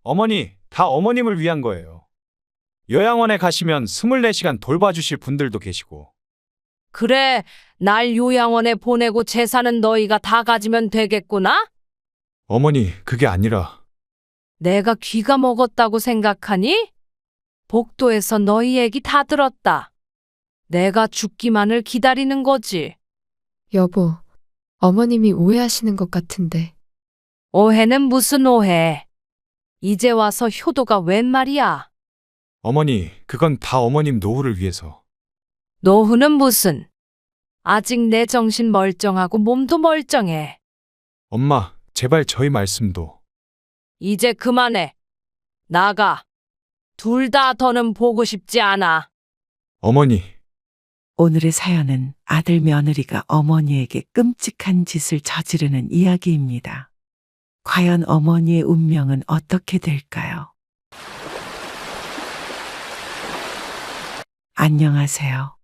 어머니, 다 어머님을 위한 거예요. 요양원에 가시면 24시간 돌봐주실 분들도 계시고. 그래, 날 요양원에 보내고 재산은 너희가 다 가지면 되겠구나? 어머니, 그게 아니라. 내가 귀가 먹었다고 생각하니? 복도에서 너희 얘기 다 들었다. 내가 죽기만을 기다리는 거지. 여보, 어머님이 오해하시는 것 같은데. 오해는 무슨 오해? 이제 와서 효도가 웬 말이야? 어머니, 그건 다 어머님 노후를 위해서. 노후는 무슨? 아직 내 정신 멀쩡하고 몸도 멀쩡해. 엄마, 제발 저희 말씀도. 이제 그만해. 나가. 둘 다 더는 보고 싶지 않아. 어머니, 오늘의 사연은 아들 며느리가 어머니에게 끔찍한 짓을 저지르는 이야기입니다. 과연 어머니의 운명은 어떻게 될까요? 안녕하세요.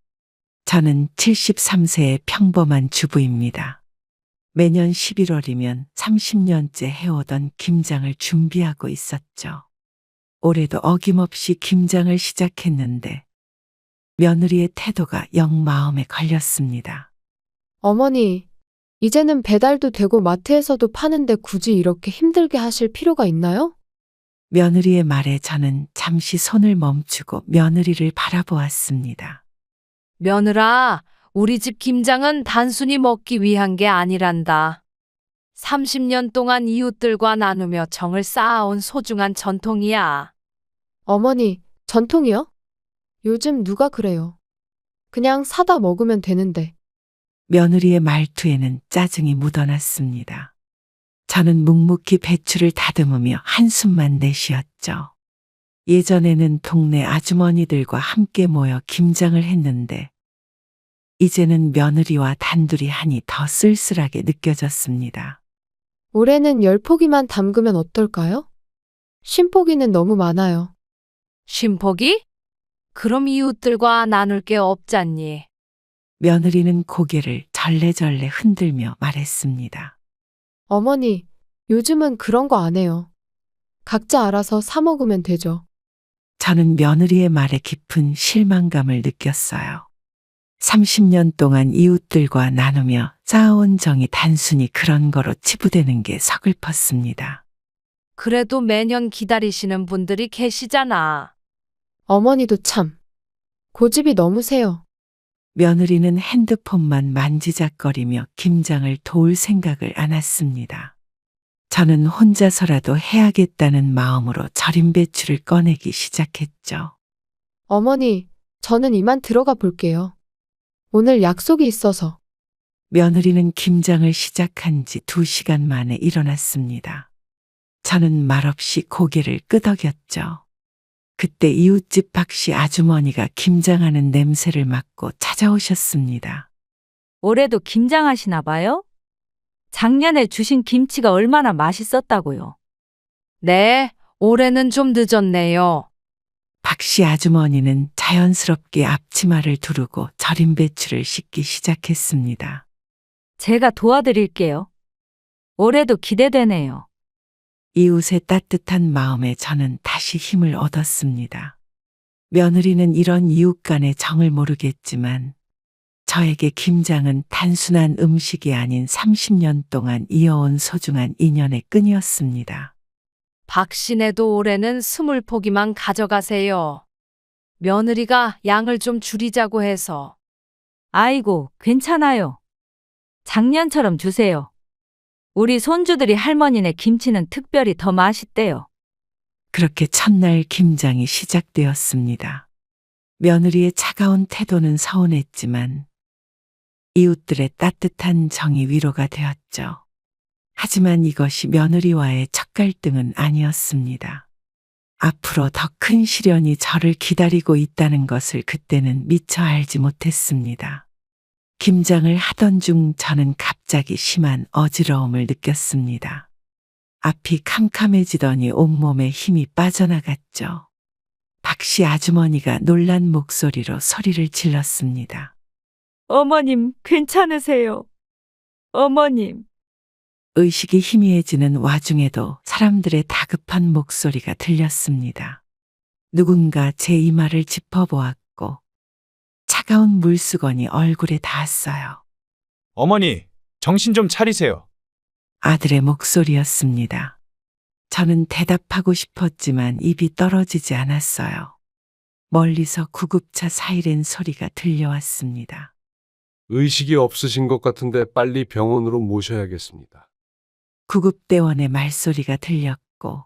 저는 73세의 평범한 주부입니다. 매년 11월이면 30년째 해오던 김장을 준비하고 있었죠. 올해도 어김없이 김장을 시작했는데 며느리의 태도가 영 마음에 걸렸습니다. 어머니, 이제는 배달도 되고 마트에서도 파는데 굳이 이렇게 힘들게 하실 필요가 있나요? 며느리의 말에 저는 잠시 손을 멈추고 며느리를 바라보았습니다. 며느라, 우리 집 김장은 단순히 먹기 위한 게 아니란다. 30년 동안 이웃들과 나누며 정을 쌓아온 소중한 전통이야. 어머니, 전통이요? 요즘 누가 그래요? 그냥 사다 먹으면 되는데. 며느리의 말투에는 짜증이 묻어났습니다. 저는 묵묵히 배추를 다듬으며 한숨만 내쉬었죠. 예전에는 동네 아주머니들과 함께 모여 김장을 했는데 이제는 며느리와 단둘이 하니 더 쓸쓸하게 느껴졌습니다. 올해는 10포기만 담그면 어떨까요? 50포기는 너무 많아요. 쉼포기? 그럼 이웃들과 나눌 게 없잖니. 며느리는 고개를 절레절레 흔들며 말했습니다. 어머니, 요즘은 그런 거 안 해요. 각자 알아서 사 먹으면 되죠. 저는 며느리의 말에 깊은 실망감을 느꼈어요. 30년 동안 이웃들과 나누며 쌓아온 정이 단순히 그런 거로 치부되는 게 서글펐습니다. 그래도 매년 기다리시는 분들이 계시잖아. 어머니도 참. 고집이 너무 세요. 며느리는 핸드폰만 만지작거리며 김장을 도울 생각을 안았습니다. 저는 혼자서라도 해야겠다는 마음으로 절인 배추를 꺼내기 시작했죠. 어머니, 저는 이만 들어가 볼게요. 오늘 약속이 있어서. 며느리는 김장을 시작한 지 2시간 만에 일어났습니다. 저는 말없이 고개를 끄덕였죠. 그때 이웃집 박씨 아주머니가 김장하는 냄새를 맡고 찾아오셨습니다. 올해도 김장하시나 봐요? 작년에 주신 김치가 얼마나 맛있었다고요. 네, 올해는 좀 늦었네요. 박씨 아주머니는 자연스럽게 앞치마를 두르고 절인 배추를 씻기 시작했습니다. 제가 도와드릴게요. 올해도 기대되네요. 이웃의 따뜻한 마음에 저는 다시 힘을 얻었습니다. 며느리는 이런 이웃 간의 정을 모르겠지만 저에게 김장은 단순한 음식이 아닌 30년 동안 이어온 소중한 인연의 끈이었습니다. 박씨네도 올해는 20포기만 가져가세요. 며느리가 양을 좀 줄이자고 해서. 아이고, 괜찮아요. 작년처럼 주세요. 우리 손주들이 할머니네 김치는 특별히 더 맛있대요. 그렇게 첫날 김장이 시작되었습니다. 며느리의 차가운 태도는 서운했지만 이웃들의 따뜻한 정이 위로가 되었죠. 하지만 이것이 며느리와의 첫 갈등은 아니었습니다. 앞으로 더 큰 시련이 저를 기다리고 있다는 것을 그때는 미처 알지 못했습니다. 김장을 하던 중 저는 갑자기 심한 어지러움을 느꼈습니다. 앞이 캄캄해지더니 온몸에 힘이 빠져나갔죠. 박씨 아주머니가 놀란 목소리로 소리를 질렀습니다. 어머님, 괜찮으세요? 어머님. 의식이 희미해지는 와중에도 사람들의 다급한 목소리가 들렸습니다. 누군가 제 이마를 짚어보았고 차가운 물수건이 얼굴에 닿았어요. 어머니, 정신 좀 차리세요. 아들의 목소리였습니다. 저는 대답하고 싶었지만 입이 떨어지지 않았어요. 멀리서 구급차 사이렌 소리가 들려왔습니다. 의식이 없으신 것 같은데 빨리 병원으로 모셔야겠습니다. 구급대원의 말소리가 들렸고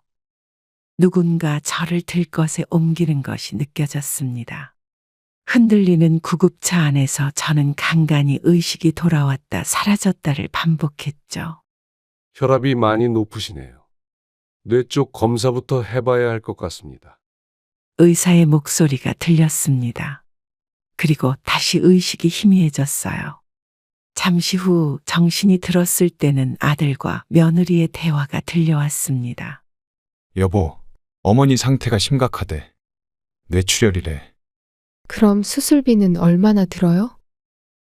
누군가 저를 들것에 옮기는 것이 느껴졌습니다. 흔들리는 구급차 안에서 저는 간간히 의식이 돌아왔다 사라졌다를 반복했죠. 혈압이 많이 높으시네요. 뇌 쪽 검사부터 해봐야 할 것 같습니다. 의사의 목소리가 들렸습니다. 그리고 다시 의식이 희미해졌어요. 잠시 후 정신이 들었을 때는 아들과 며느리의 대화가 들려왔습니다. 여보, 어머니 상태가 심각하대. 뇌출혈이래. 그럼 수술비는 얼마나 들어요?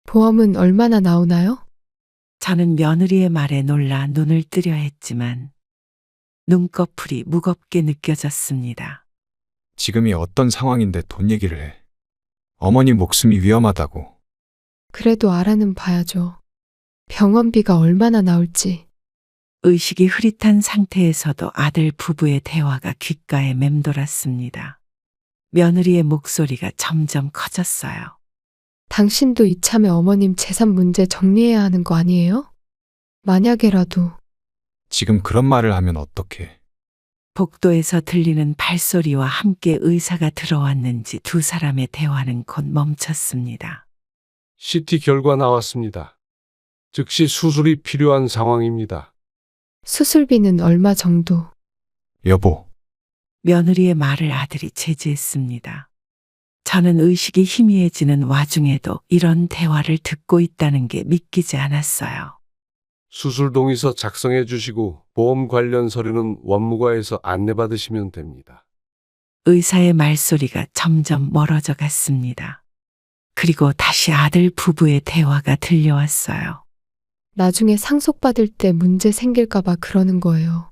보험은 얼마나 나오나요? 저는 며느리의 말에 놀라 눈을 뜨려 했지만 눈꺼풀이 무겁게 느껴졌습니다. 지금이 어떤 상황인데 돈 얘기를 해. 어머니 목숨이 위험하다고. 그래도 알아는 봐야죠. 병원비가 얼마나 나올지. 의식이 흐릿한 상태에서도 아들 부부의 대화가 귓가에 맴돌았습니다. 며느리의 목소리가 점점 커졌어요. 당신도 이참에 어머님 재산 문제 정리해야 하는 거 아니에요? 만약에라도. 지금 그런 말을 하면 어떡해. 복도에서 들리는 발소리와 함께 의사가 들어왔는지 두 사람의 대화는 곧 멈췄습니다. CT 결과 나왔습니다. 즉시 수술이 필요한 상황입니다. 수술비는 얼마 정도? 여보, 며느리의 말을 아들이 제지했습니다. 저는 의식이 희미해지는 와중에도 이런 대화를 듣고 있다는 게 믿기지 않았어요. 수술 동의서 작성해 주시고 보험 관련 서류는 원무과에서 안내받으시면 됩니다. 의사의 말소리가 점점 멀어져 갔습니다. 그리고 다시 아들 부부의 대화가 들려왔어요. 나중에 상속받을 때 문제 생길까봐 그러는 거예요.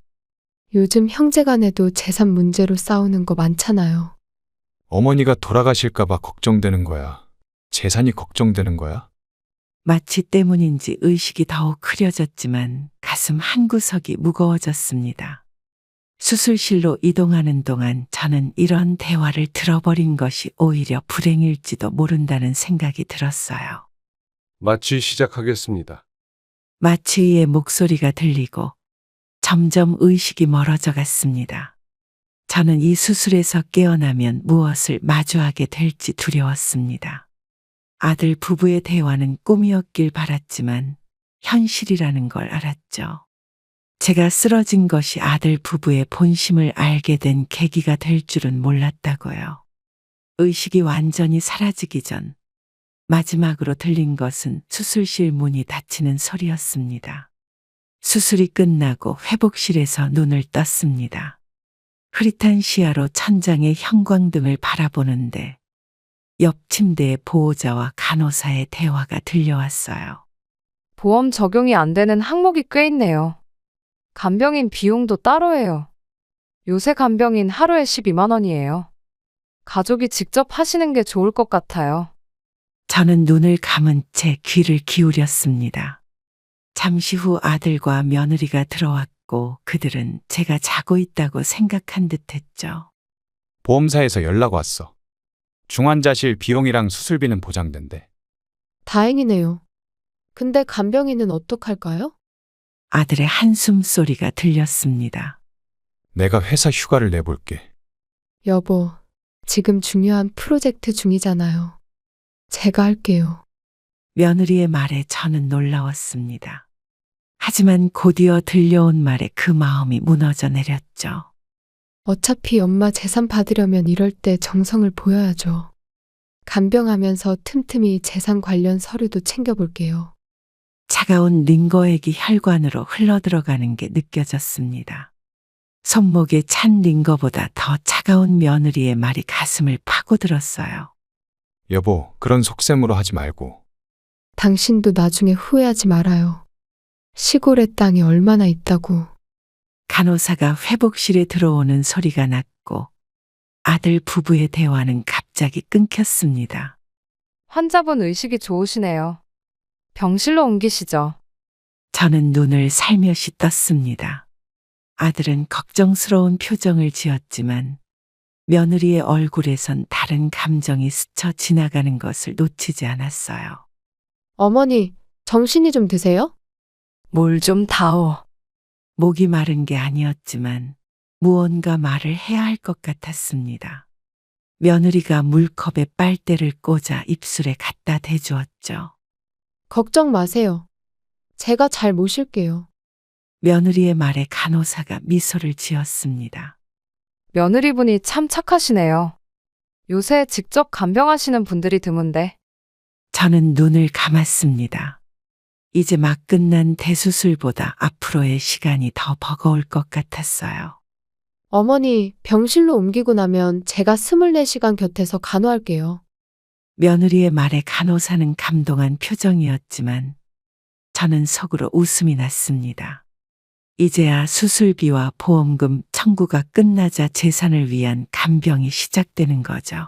요즘 형제간에도 재산 문제로 싸우는 거 많잖아요. 어머니가 돌아가실까봐 걱정되는 거야. 재산이 걱정되는 거야? 마취 때문인지 의식이 더욱 흐려졌지만 가슴 한구석이 무거워졌습니다. 수술실로 이동하는 동안 저는 이런 대화를 들어버린 것이 오히려 불행일지도 모른다는 생각이 들었어요. 마취 시작하겠습니다. 마취의 목소리가 들리고 점점 의식이 멀어져 갔습니다. 저는 이 수술에서 깨어나면 무엇을 마주하게 될지 두려웠습니다. 아들 부부의 대화는 꿈이었길 바랐지만 현실이라는 걸 알았죠. 제가 쓰러진 것이 아들 부부의 본심을 알게 된 계기가 될 줄은 몰랐다고요. 의식이 완전히 사라지기 전 마지막으로 들린 것은 수술실 문이 닫히는 소리였습니다. 수술이 끝나고 회복실에서 눈을 떴습니다. 흐릿한 시야로 천장의 형광등을 바라보는데 옆 침대의 보호자와 간호사의 대화가 들려왔어요. 보험 적용이 안 되는 항목이 꽤 있네요. 간병인 비용도 따로 해요. 요새 간병인 하루에 12만 원이에요. 가족이 직접 하시는 게 좋을 것 같아요. 저는 눈을 감은 채 귀를 기울였습니다. 잠시 후 아들과 며느리가 들어왔고 그들은 제가 자고 있다고 생각한 듯 했죠. 보험사에서 연락 왔어. 중환자실 비용이랑 수술비는 보장된대. 다행이네요. 근데 간병인은 어떡할까요? 아들의 한숨 소리가 들렸습니다. 내가 회사 휴가를 내볼게. 여보, 지금 중요한 프로젝트 중이잖아요. 제가 할게요. 며느리의 말에 저는 놀라웠습니다. 하지만 곧이어 들려온 말에 그 마음이 무너져 내렸죠. 어차피 엄마 재산 받으려면 이럴 때 정성을 보여야죠. 간병하면서 틈틈이 재산 관련 서류도 챙겨볼게요. 차가운 링거액이 혈관으로 흘러들어가는 게 느껴졌습니다. 손목에 찬 링거보다 더 차가운 며느리의 말이 가슴을 파고들었어요. 여보, 그런 속셈으로 하지 말고. 당신도 나중에 후회하지 말아요. 시골에 땅이 얼마나 있다고. 간호사가 회복실에 들어오는 소리가 났고 아들 부부의 대화는 갑자기 끊겼습니다. 환자분 의식이 좋으시네요. 병실로 옮기시죠. 저는 눈을 살며시 떴습니다. 아들은 걱정스러운 표정을 지었지만 며느리의 얼굴에선 다른 감정이 스쳐 지나가는 것을 놓치지 않았어요. 어머니, 정신이 좀 드세요? 물 좀 다오. 목이 마른 게 아니었지만 무언가 말을 해야 할 것 같았습니다. 며느리가 물컵에 빨대를 꽂아 입술에 갖다 대주었죠. 걱정 마세요. 제가 잘 모실게요. 며느리의 말에 간호사가 미소를 지었습니다. 며느리분이 참 착하시네요. 요새 직접 간병하시는 분들이 드문데. 저는 눈을 감았습니다. 이제 막 끝난 대수술보다 앞으로의 시간이 더 버거울 것 같았어요. 어머니, 병실로 옮기고 나면 제가 24시간 곁에서 간호할게요. 며느리의 말에 간호사는 감동한 표정이었지만 저는 속으로 웃음이 났습니다. 이제야 수술비와 보험금 청구가 끝나자 재산을 위한 간병이 시작되는 거죠.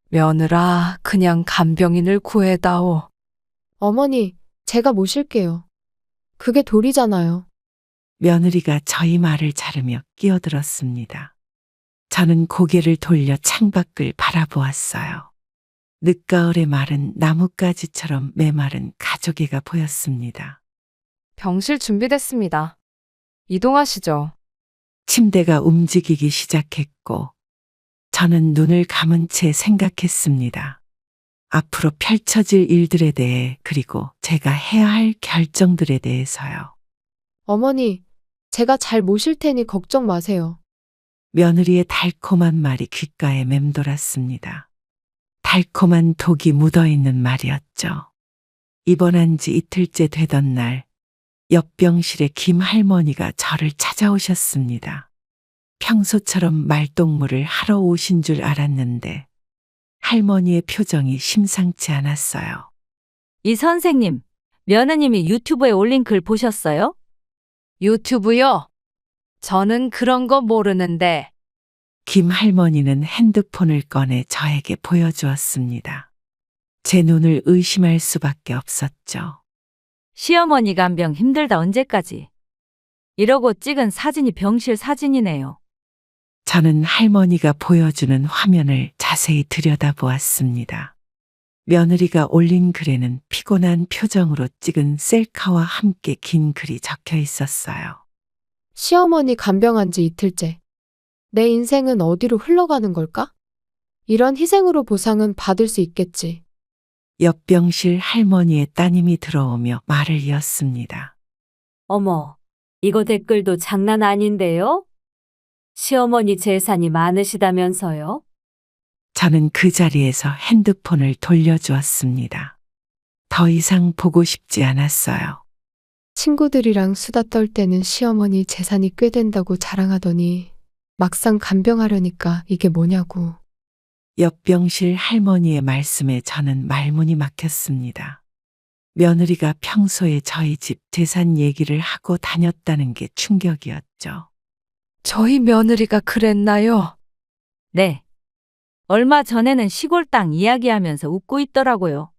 며느라, 그냥 간병인을 구해다오. 어머니, 제가 모실게요. 그게 도리잖아요. 며느리가 저희 말을 자르며 끼어들었습니다. 저는 고개를 돌려 창밖을 바라보았어요. 늦가을의 마른 나뭇가지처럼 메마른 가족애가 보였습니다. 병실 준비됐습니다. 이동하시죠. 침대가 움직이기 시작했고 저는 눈을 감은 채 생각했습니다. 앞으로 펼쳐질 일들에 대해 그리고 제가 해야 할 결정들에 대해서요. 어머니, 제가 잘 모실 테니 걱정 마세요. 며느리의 달콤한 말이 귓가에 맴돌았습니다. 달콤한 독이 묻어있는 말이었죠. 입원한 지 이틀째 되던 날, 옆 병실에 김 할머니가 저를 찾아오셨습니다. 평소처럼 말동무를 하러 오신 줄 알았는데 할머니의 표정이 심상치 않았어요. 이 선생님, 며느님이 유튜브에 올린 글 보셨어요? 유튜브요? 저는 그런 거 모르는데. 김 할머니는 핸드폰을 꺼내 저에게 보여주었습니다. 제 눈을 의심할 수밖에 없었죠. 시어머니 간병 힘들다 언제까지? 이러고 찍은 사진이 병실 사진이네요. 저는 할머니가 보여주는 화면을 자세히 들여다보았습니다. 며느리가 올린 글에는 피곤한 표정으로 찍은 셀카와 함께 긴 글이 적혀 있었어요. 시어머니 간병한 지 이틀째. 내 인생은 어디로 흘러가는 걸까? 이런 희생으로 보상은 받을 수 있겠지. 옆 병실 할머니의 따님이 들어오며 말을 이었습니다. 어머, 이거 댓글도 장난 아닌데요? 시어머니 재산이 많으시다면서요? 저는 그 자리에서 핸드폰을 돌려주었습니다. 더 이상 보고 싶지 않았어요. 친구들이랑 수다 떨 때는 시어머니 재산이 꽤 된다고 자랑하더니 막상 간병하려니까 이게 뭐냐고. 옆 병실 할머니의 말씀에 저는 말문이 막혔습니다. 며느리가 평소에 저희 집 재산 얘기를 하고 다녔다는 게 충격이었죠. 저희 며느리가 그랬나요? 네. 얼마 전에는 시골 땅 이야기하면서 웃고 있더라고요.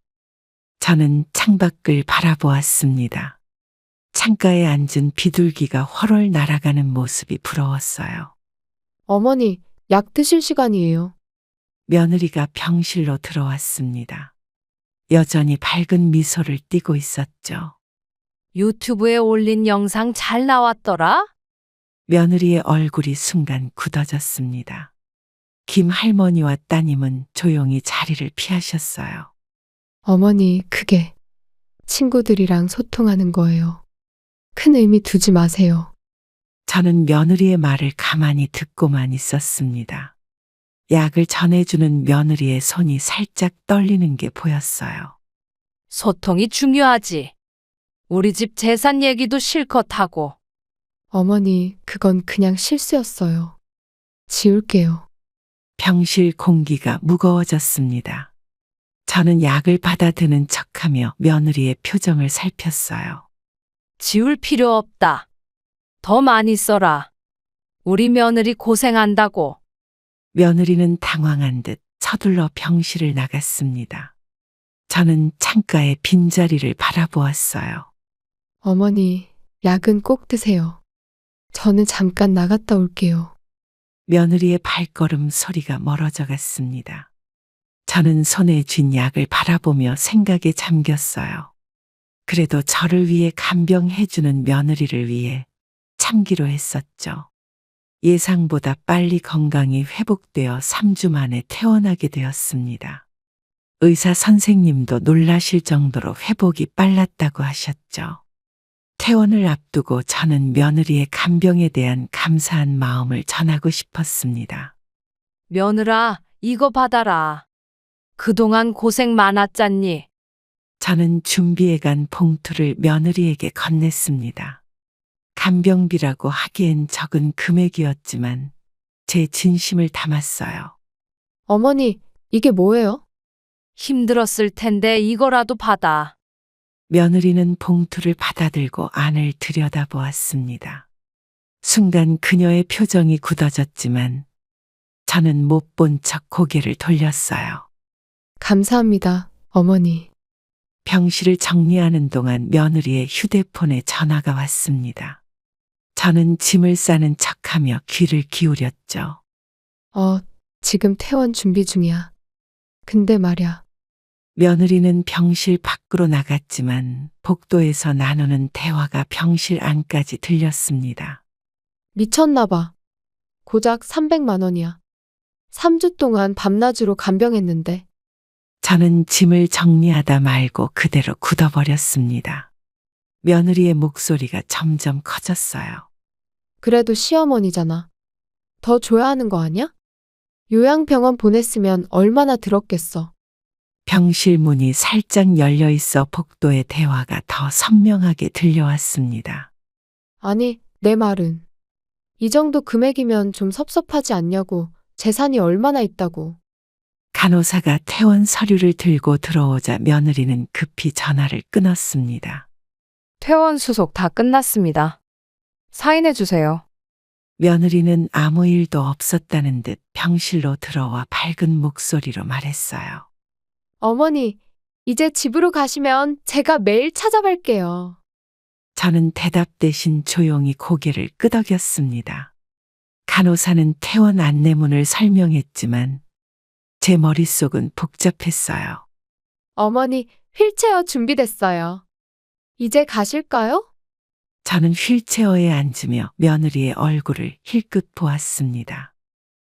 저는 창밖을 바라보았습니다. 창가에 앉은 비둘기가 훨훨 날아가는 모습이 부러웠어요. 어머니, 약 드실 시간이에요. 며느리가 병실로 들어왔습니다. 여전히 밝은 미소를 띠고 있었죠. 유튜브에 올린 영상 잘 나왔더라? 며느리의 얼굴이 순간 굳어졌습니다. 김 할머니와 따님은 조용히 자리를 피하셨어요. 어머니, 그게 친구들이랑 소통하는 거예요. 큰 의미 두지 마세요. 저는 며느리의 말을 가만히 듣고만 있었습니다. 약을 전해주는 며느리의 손이 살짝 떨리는 게 보였어요. 소통이 중요하지. 우리 집 재산 얘기도 실컷 하고. 어머니, 그건 그냥 실수였어요. 지울게요. 병실 공기가 무거워졌습니다. 저는 약을 받아드는 척하며 며느리의 표정을 살폈어요. 지울 필요 없다. 더 많이 써라. 우리 며느리 고생한다고. 며느리는 당황한 듯 서둘러 병실을 나갔습니다. 저는 창가의 빈자리를 바라보았어요. 어머니, 약은 꼭 드세요. 저는 잠깐 나갔다 올게요. 며느리의 발걸음 소리가 멀어져 갔습니다. 저는 손에 쥔 약을 바라보며 생각에 잠겼어요. 그래도 저를 위해 간병해주는 며느리를 위해 참기로 했었죠. 예상보다 빨리 건강이 회복되어 3주 만에 퇴원하게 되었습니다. 의사 선생님도 놀라실 정도로 회복이 빨랐다고 하셨죠. 퇴원을 앞두고 저는 며느리의 간병에 대한 감사한 마음을 전하고 싶었습니다. 며느라, 이거 받아라. 그동안 고생 많았잖니. 저는 준비해간 봉투를 며느리에게 건넸습니다. 간병비라고 하기엔 적은 금액이었지만 제 진심을 담았어요. 어머니, 이게 뭐예요? 힘들었을 텐데 이거라도 받아. 며느리는 봉투를 받아들고 안을 들여다보았습니다. 순간 그녀의 표정이 굳어졌지만 저는 못 본 척 고개를 돌렸어요. 감사합니다, 어머니. 병실을 정리하는 동안 며느리의 휴대폰에 전화가 왔습니다. 저는 짐을 싸는 척하며 귀를 기울였죠. 지금 퇴원 준비 중이야. 근데 말야, 며느리는 병실 밖으로 나갔지만 복도에서 나누는 대화가 병실 안까지 들렸습니다. 미쳤나봐. 고작 300만 원이야. 3주 동안 밤낮으로 간병했는데. 저는 짐을 정리하다 말고 그대로 굳어버렸습니다. 며느리의 목소리가 점점 커졌어요. 그래도 시어머니잖아. 더 줘야 하는 거 아니야? 요양병원 보냈으면 얼마나 들었겠어. 병실 문이 살짝 열려 있어 복도의 대화가 더 선명하게 들려왔습니다. 아니, 내 말은. 이 정도 금액이면 좀 섭섭하지 않냐고. 재산이 얼마나 있다고. 간호사가 퇴원 서류를 들고 들어오자 며느리는 급히 전화를 끊었습니다. 퇴원 수속 다 끝났습니다. 사인해 주세요. 며느리는 아무 일도 없었다는 듯 병실로 들어와 밝은 목소리로 말했어요. 어머니, 이제 집으로 가시면 제가 매일 찾아뵐게요. 저는 대답 대신 조용히 고개를 끄덕였습니다. 간호사는 퇴원 안내문을 설명했지만 제 머릿속은 복잡했어요. 어머니, 휠체어 준비됐어요. 이제 가실까요? 저는 휠체어에 앉으며 며느리의 얼굴을 힐끗 보았습니다.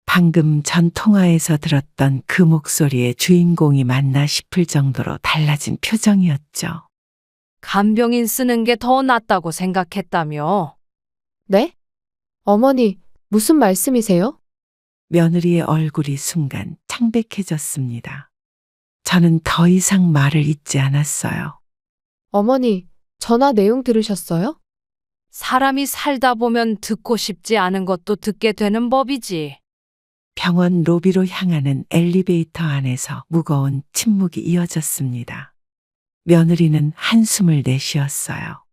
방금 전 통화에서 들었던 그 목소리의 주인공이 맞나 싶을 정도로 달라진 표정이었죠. 간병인 쓰는 게 더 낫다고 생각했다며. 네? 어머니, 무슨 말씀이세요? 며느리의 얼굴이 순간 창백해졌습니다. 저는 더 이상 말을 잇지 않았어요. 어머니, 전화 내용 들으셨어요? 사람이 살다 보면 듣고 싶지 않은 것도 듣게 되는 법이지. 병원 로비로 향하는 엘리베이터 안에서 무거운 침묵이 이어졌습니다. 며느리는 한숨을 내쉬었어요.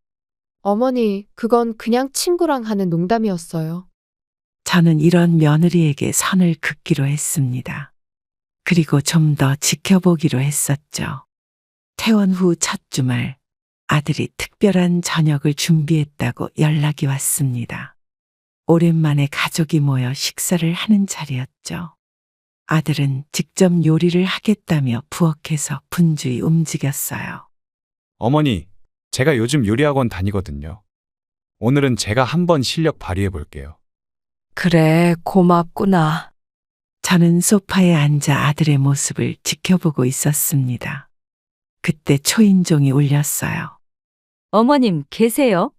어머니, 그건 그냥 친구랑 하는 농담이었어요. 저는 이런 며느리에게 선을 긋기로 했습니다. 그리고 좀 더 지켜보기로 했었죠. 퇴원 후 첫 주말 아들이 특별한 저녁을 준비했다고 연락이 왔습니다. 오랜만에 가족이 모여 식사를 하는 자리였죠. 아들은 직접 요리를 하겠다며 부엌에서 분주히 움직였어요. 어머니, 제가 요즘 요리학원 다니거든요. 오늘은 제가 한번 실력 발휘해 볼게요. 그래, 고맙구나. 저는 소파에 앉아 아들의 모습을 지켜보고 있었습니다. 그때 초인종이 울렸어요. 어머님 계세요?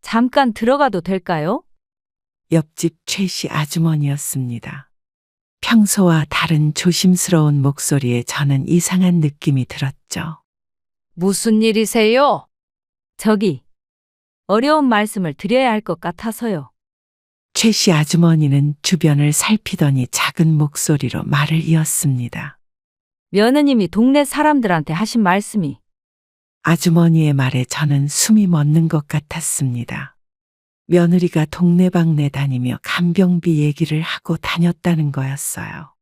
잠깐 들어가도 될까요? 옆집 최 씨 아주머니였습니다. 평소와 다른 조심스러운 목소리에 저는 이상한 느낌이 들었죠. 무슨 일이세요? 저기, 어려운 말씀을 드려야 할 것 같아서요. 최 씨 아주머니는 주변을 살피더니 작은 목소리로 말을 이었습니다. 며느님이 동네 사람들한테 하신 말씀이 아주머니의 말에 저는 숨이 멎는 것 같았습니다. 며느리가 동네방네 다니며 간병비 얘기를 하고 다녔다는 거였어요.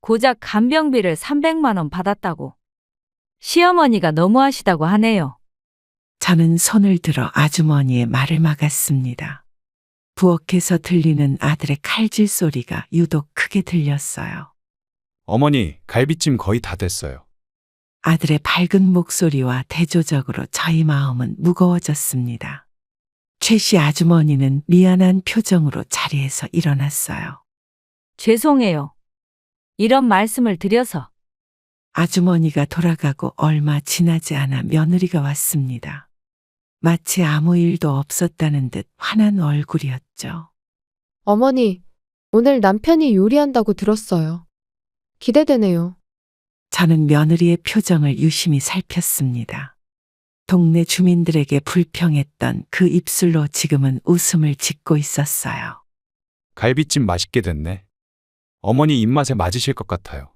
고작 간병비를 300만 원 받았다고. 시어머니가 너무하시다고 하네요. 저는 손을 들어 아주머니의 말을 막았습니다. 부엌에서 들리는 아들의 칼질 소리가 유독 크게 들렸어요. 어머니, 갈비찜 거의 다 됐어요. 아들의 밝은 목소리와 대조적으로 저희 마음은 무거워졌습니다. 최 씨 아주머니는 미안한 표정으로 자리에서 일어났어요. 죄송해요. 이런 말씀을 드려서. 아주머니가 돌아가고 얼마 지나지 않아 며느리가 왔습니다. 마치 아무 일도 없었다는 듯 환한 얼굴이었죠. 어머니, 오늘 남편이 요리한다고 들었어요. 기대되네요. 저는 며느리의 표정을 유심히 살폈습니다. 동네 주민들에게 불평했던 그 입술로 지금은 웃음을 짓고 있었어요. 갈비찜 맛있게 됐네. 어머니 입맛에 맞으실 것 같아요.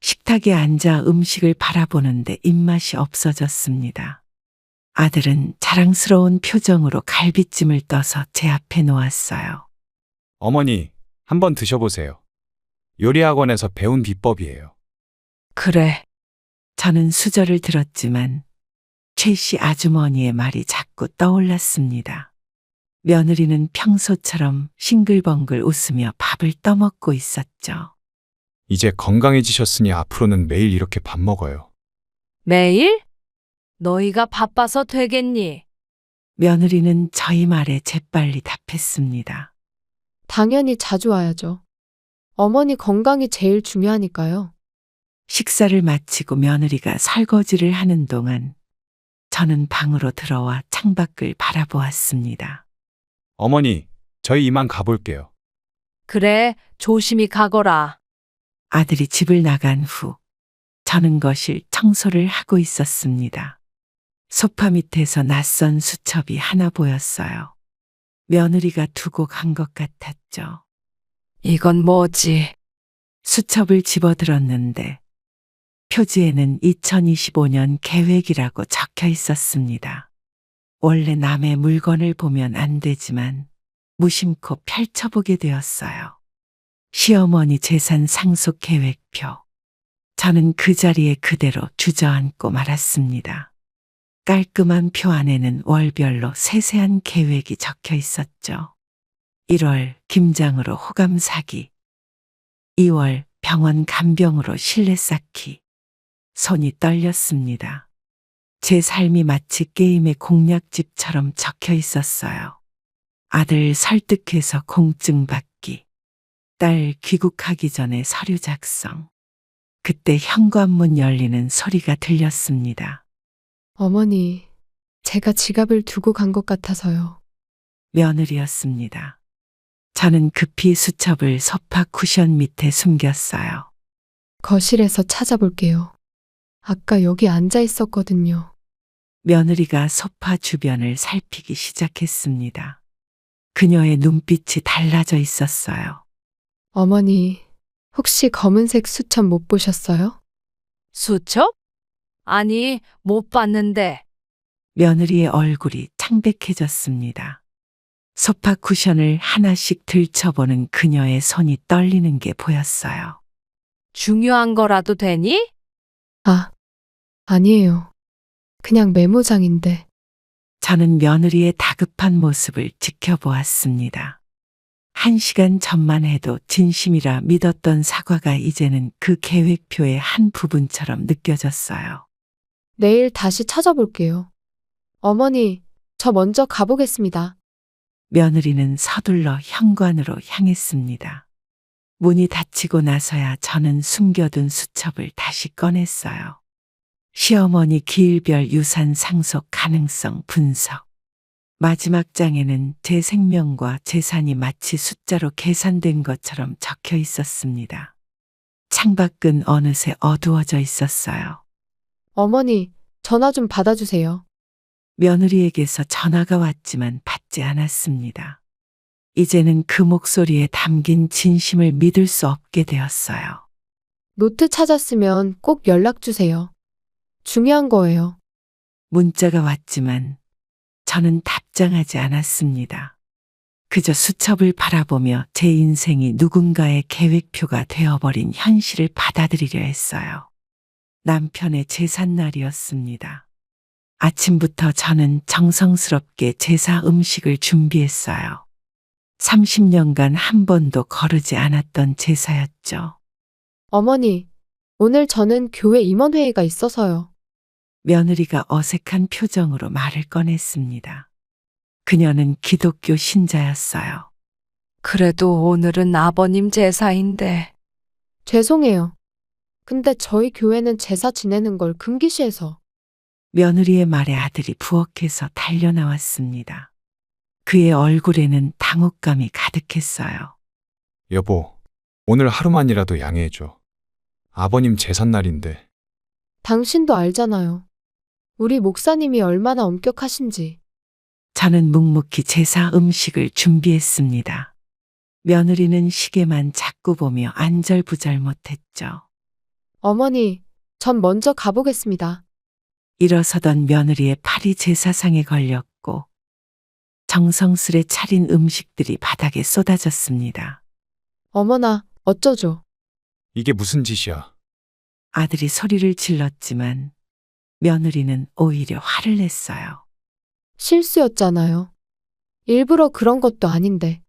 식탁에 앉아 음식을 바라보는데 입맛이 없어졌습니다. 아들은 자랑스러운 표정으로 갈비찜을 떠서 제 앞에 놓았어요. 어머니, 한번 드셔보세요. 요리학원에서 배운 비법이에요. 그래. 저는 수저를 들었지만 최 씨 아주머니의 말이 자꾸 떠올랐습니다. 며느리는 평소처럼 싱글벙글 웃으며 밥을 떠먹고 있었죠. 이제 건강해지셨으니 앞으로는 매일 이렇게 밥 먹어요. 매일? 너희가 바빠서 되겠니? 며느리는 저희 말에 재빨리 답했습니다. 당연히 자주 와야죠. 어머니 건강이 제일 중요하니까요. 식사를 마치고 며느리가 설거지를 하는 동안 저는 방으로 들어와 창밖을 바라보았습니다. 어머니, 저희 이만 가볼게요. 그래, 조심히 가거라. 아들이 집을 나간 후 저는 거실 청소를 하고 있었습니다. 소파 밑에서 낯선 수첩이 하나 보였어요. 며느리가 두고 간 것 같았죠. 이건 뭐지? 수첩을 집어들었는데 표지에는 2025년 계획이라고 적혀 있었습니다. 원래 남의 물건을 보면 안 되지만 무심코 펼쳐보게 되었어요. 시어머니 재산 상속 계획표. 저는 그 자리에 그대로 주저앉고 말았습니다. 깔끔한 표 안에는 월별로 세세한 계획이 적혀 있었죠. 1월 김장으로 호감 사기, 2월 병원 간병으로 실내 쌓기. 손이 떨렸습니다. 제 삶이 마치 게임의 공략집처럼 적혀 있었어요. 아들 설득해서 공증 받기, 딸 귀국하기 전에 서류 작성. 그때 현관문 열리는 소리가 들렸습니다. 어머니, 제가 지갑을 두고 간 것 같아서요. 며느리였습니다. 저는 급히 수첩을 소파 쿠션 밑에 숨겼어요. 거실에서 찾아볼게요. 아까 여기 앉아 있었거든요. 며느리가 소파 주변을 살피기 시작했습니다. 그녀의 눈빛이 달라져 있었어요. 어머니, 혹시 검은색 수첩 못 보셨어요? 수첩? 아니, 못 봤는데. 며느리의 얼굴이 창백해졌습니다. 소파 쿠션을 하나씩 들춰보는 그녀의 손이 떨리는 게 보였어요. 중요한 거라도 되니? 아니에요. 그냥 메모장인데. 저는 며느리의 다급한 모습을 지켜보았습니다. 1시간 전만 해도 진심이라 믿었던 사과가 이제는 그 계획표의 한 부분처럼 느껴졌어요. 내일 다시 찾아볼게요. 어머니, 저 먼저 가보겠습니다. 며느리는 서둘러 현관으로 향했습니다. 문이 닫히고 나서야 저는 숨겨둔 수첩을 다시 꺼냈어요. 시어머니 기일별 유산 상속 가능성 분석. 마지막 장에는 제 생명과 재산이 마치 숫자로 계산된 것처럼 적혀 있었습니다. 창밖은 어느새 어두워져 있었어요. 어머니, 전화 좀 받아주세요. 며느리에게서 전화가 왔지만 받지 않았습니다. 이제는 그 목소리에 담긴 진심을 믿을 수 없게 되었어요. 노트 찾았으면 꼭 연락 주세요. 중요한 거예요. 문자가 왔지만 저는 답장하지 않았습니다. 그저 수첩을 바라보며 제 인생이 누군가의 계획표가 되어버린 현실을 받아들이려 했어요. 남편의 제삿날이었습니다. 아침부터 저는 정성스럽게 제사 음식을 준비했어요. 30년간 한 번도 거르지 않았던 제사였죠. 어머니, 오늘 저는 교회 임원회의가 있어서요. 며느리가 어색한 표정으로 말을 꺼냈습니다. 그녀는 기독교 신자였어요. 그래도 오늘은 아버님 제사인데. 죄송해요. 근데 저희 교회는 제사 지내는 걸 금기시해서. 며느리의 말에 아들이 부엌에서 달려나왔습니다. 그의 얼굴에는 당혹감이 가득했어요. 여보, 오늘 하루만이라도 양해해줘. 아버님 제삿날인데. 당신도 알잖아요. 우리 목사님이 얼마나 엄격하신지. 저는 묵묵히 제사 음식을 준비했습니다. 며느리는 시계만 자꾸 보며 안절부절 못했죠. 어머니, 전 먼저 가보겠습니다. 일어서던 며느리의 팔이 제사상에 걸렸고 정성스레 차린 음식들이 바닥에 쏟아졌습니다. 어머나, 어쩌죠? 이게 무슨 짓이야? 아들이 소리를 질렀지만 며느리는 오히려 화를 냈어요. 실수였잖아요. 일부러 그런 것도 아닌데.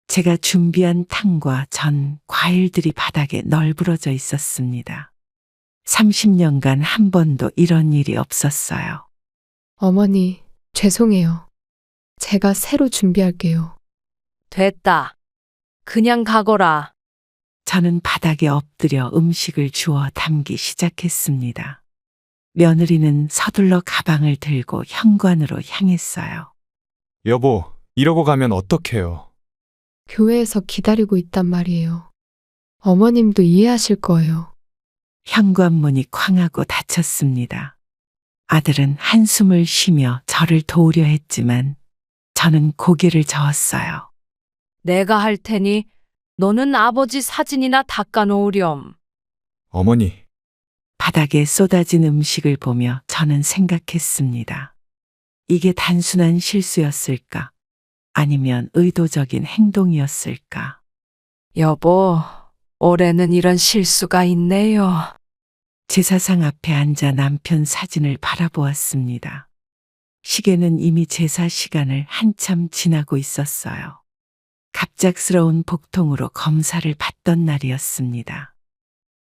제가 준비한 탕과 전, 과일들이 바닥에 널브러져 있었습니다. 30년간 한 번도 이런 일이 없었어요. 어머니, 죄송해요. 제가 새로 준비할게요. 됐다. 그냥 가거라. 저는 바닥에 엎드려 음식을 주워 담기 시작했습니다. 며느리는 서둘러 가방을 들고 현관으로 향했어요. 여보, 이러고 가면 어떡해요? 교회에서 기다리고 있단 말이에요. 어머님도 이해하실 거예요. 현관문이 쾅하고 닫혔습니다. 아들은 한숨을 쉬며 저를 도우려 했지만 저는 고개를 저었어요. 내가 할 테니 너는 아버지 사진이나 닦아놓으렴. 어머니, 바닥에 쏟아진 음식을 보며 저는 생각했습니다. 이게 단순한 실수였을까? 아니면 의도적인 행동이었을까? 여보, 올해는 이런 실수가 있네요. 제사상 앞에 앉아 남편 사진을 바라보았습니다. 시계는 이미 제사 시간을 한참 지나고 있었어요. 갑작스러운 복통으로 검사를 받던 날이었습니다.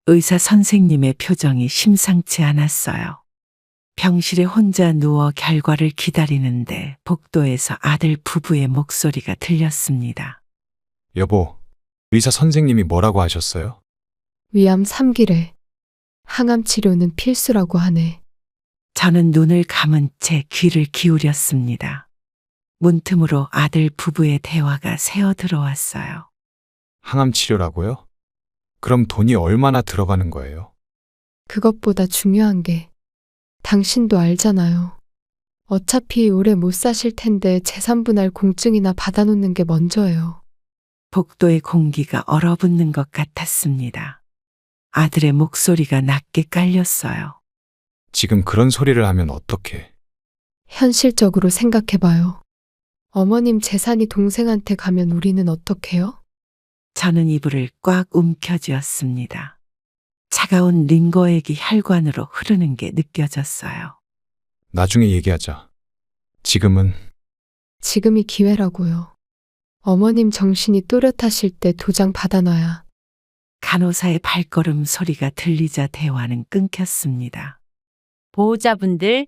의사 선생님의 표정이 심상치 않았어요. 병실에 혼자 누워 결과를 기다리는데 복도에서 아들 부부의 목소리가 들렸습니다. 여보, 의사 선생님이 뭐라고 하셨어요? 위암 3기래. 항암 치료는 필수라고 하네. 저는 눈을 감은 채 귀를 기울였습니다. 문틈으로 아들 부부의 대화가 새어 들어왔어요. 항암 치료라고요? 그럼 돈이 얼마나 들어가는 거예요? 그것보다 중요한 게 당신도 알잖아요. 어차피 오래 못 사실 텐데 재산분할 공증이나 받아놓는 게 먼저예요. 복도의 공기가 얼어붙는 것 같았습니다. 아들의 목소리가 낮게 깔렸어요. 지금 그런 소리를 하면 어떡해? 현실적으로 생각해봐요. 어머님 재산이 동생한테 가면 우리는 어떡해요? 저는 이불을 꽉 움켜쥐었습니다. 차가운 링거액이 혈관으로 흐르는 게 느껴졌어요. 나중에 얘기하자. 지금은 지금이 기회라고요. 어머님 정신이 또렷하실 때 도장 받아놔야. 간호사의 발걸음 소리가 들리자 대화는 끊겼습니다. 보호자분들,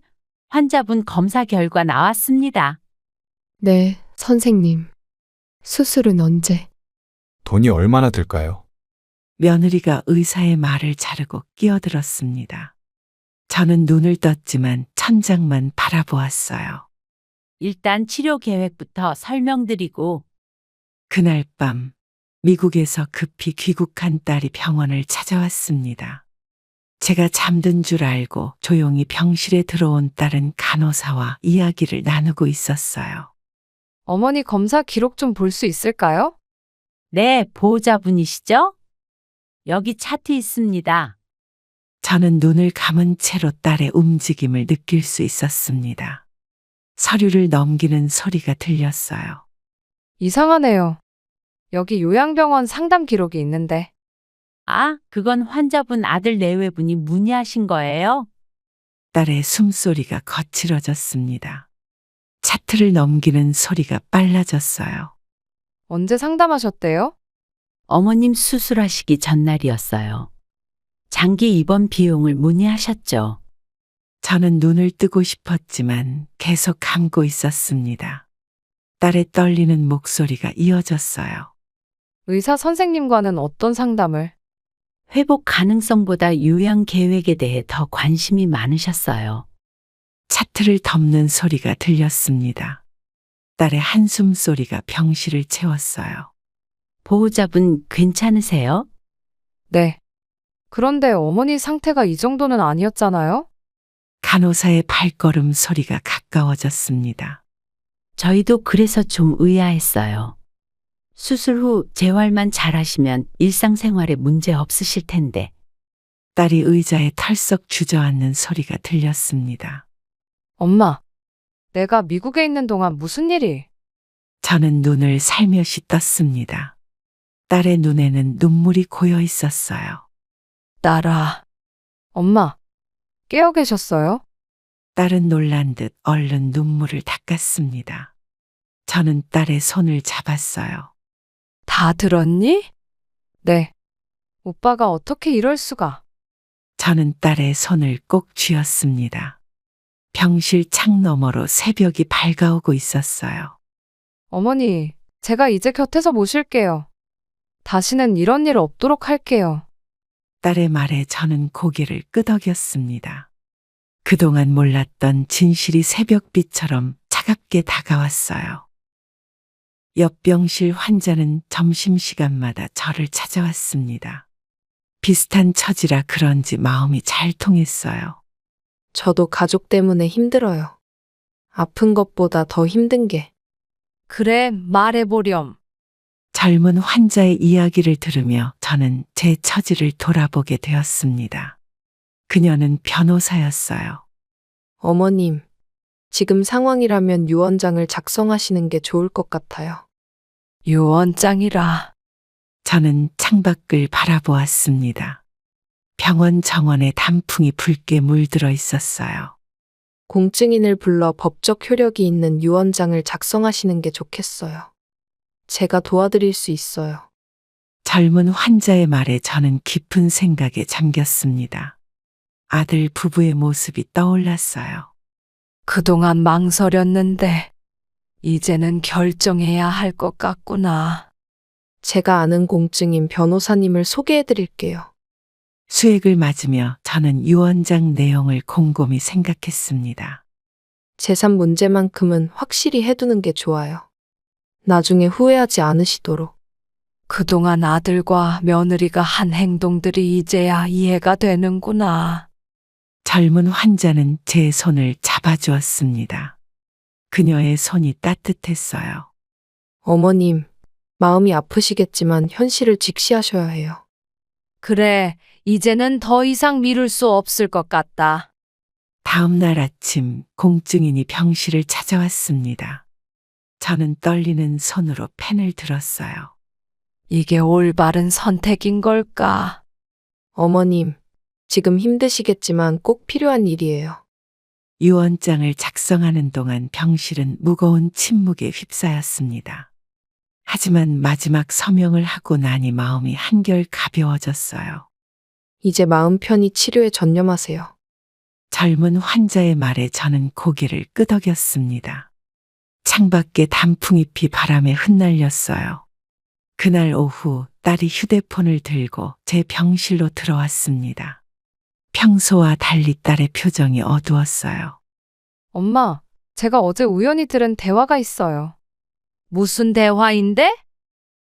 환자분 검사 결과 나왔습니다. 네, 선생님. 수술은 언제? 돈이 얼마나 들까요? 며느리가 의사의 말을 자르고 끼어들었습니다. 저는 눈을 떴지만 천장만 바라보았어요. 일단 치료 계획부터 설명드리고 그날 밤 미국에서 급히 귀국한 딸이 병원을 찾아왔습니다. 제가 잠든 줄 알고 조용히 병실에 들어온 딸은 간호사와 이야기를 나누고 있었어요. 어머니 검사 기록 좀 볼 수 있을까요? 네, 보호자분이시죠? 여기 차트 있습니다. 저는 눈을 감은 채로 딸의 움직임을 느낄 수 있었습니다. 서류를 넘기는 소리가 들렸어요. 이상하네요. 여기 요양병원 상담 기록이 있는데. 아, 그건 환자분 아들 내외분이 문의하신 거예요? 딸의 숨소리가 거칠어졌습니다. 차트를 넘기는 소리가 빨라졌어요. 언제 상담하셨대요? 어머님 수술하시기 전날이었어요. 장기 입원 비용을 문의하셨죠. 저는 눈을 뜨고 싶었지만 계속 감고 있었습니다. 딸의 떨리는 목소리가 이어졌어요. 의사 선생님과는 어떤 상담을? 회복 가능성보다 요양 계획에 대해 더 관심이 많으셨어요. 차트를 덮는 소리가 들렸습니다. 딸의 한숨 소리가 병실을 채웠어요. 보호자분 괜찮으세요? 네. 그런데 어머니 상태가 이 정도는 아니었잖아요? 간호사의 발걸음 소리가 가까워졌습니다. 저희도 그래서 좀 의아했어요. 수술 후 재활만 잘하시면 일상생활에 문제 없으실 텐데. 딸이 의자에 털썩 주저앉는 소리가 들렸습니다. 엄마, 내가 미국에 있는 동안 무슨 일이? 저는 눈을 살며시 떴습니다. 딸의 눈에는 눈물이 고여 있었어요. 딸아. 엄마, 깨어 계셨어요? 딸은 놀란 듯 얼른 눈물을 닦았습니다. 저는 딸의 손을 잡았어요. 다 들었니? 네. 오빠가 어떻게 이럴 수가? 저는 딸의 손을 꼭 쥐었습니다. 병실 창 너머로 새벽이 밝아오고 있었어요. 어머니, 제가 이제 곁에서 모실게요. 다시는 이런 일 없도록 할게요. 딸의 말에 저는 고개를 끄덕였습니다. 그동안 몰랐던 진실이 새벽빛처럼 차갑게 다가왔어요. 옆 병실 환자는 점심시간마다 저를 찾아왔습니다. 비슷한 처지라 그런지 마음이 잘 통했어요. 저도 가족 때문에 힘들어요. 아픈 것보다 더 힘든 게 그래, 말해보렴. 젊은 환자의 이야기를 들으며 저는 제 처지를 돌아보게 되었습니다. 그녀는 변호사였어요. 어머님, 지금 상황이라면 유언장을 작성하시는 게 좋을 것 같아요. 유언장이라. 저는 창밖을 바라보았습니다. 병원 정원에 단풍이 붉게 물들어 있었어요. 공증인을 불러 법적 효력이 있는 유언장을 작성하시는 게 좋겠어요. 제가 도와드릴 수 있어요. 젊은 환자의 말에 저는 깊은 생각에 잠겼습니다. 아들 부부의 모습이 떠올랐어요. 그동안 망설였는데, 이제는 결정해야 할 것 같구나. 제가 아는 공증인 변호사님을 소개해 드릴게요. 수액을 맞으며 저는 유언장 내용을 곰곰이 생각했습니다. 재산 문제만큼은 확실히 해두는 게 좋아요. 나중에 후회하지 않으시도록. 그동안 아들과 며느리가 한 행동들이 이제야 이해가 되는구나. 젊은 환자는 제 손을 잡아주었습니다. 그녀의 손이 따뜻했어요. 어머님, 마음이 아프시겠지만 현실을 직시하셔야 해요. 그래, 이제는 더 이상 미룰 수 없을 것 같다. 다음 날 아침 공증인이 병실을 찾아왔습니다. 저는 떨리는 손으로 펜을 들었어요. 이게 올바른 선택인 걸까? 어머님, 지금 힘드시겠지만 꼭 필요한 일이에요. 유언장을 작성하는 동안 병실은 무거운 침묵에 휩싸였습니다. 하지만 마지막 서명을 하고 나니 마음이 한결 가벼워졌어요. 이제 마음 편히 치료에 전념하세요. 젊은 환자의 말에 저는 고개를 끄덕였습니다. 창밖에 단풍잎이 바람에 흩날렸어요. 그날 오후 딸이 휴대폰을 들고 제 병실로 들어왔습니다. 평소와 달리 딸의 표정이 어두웠어요. 엄마, 제가 어제 우연히 들은 대화가 있어요. 무슨 대화인데?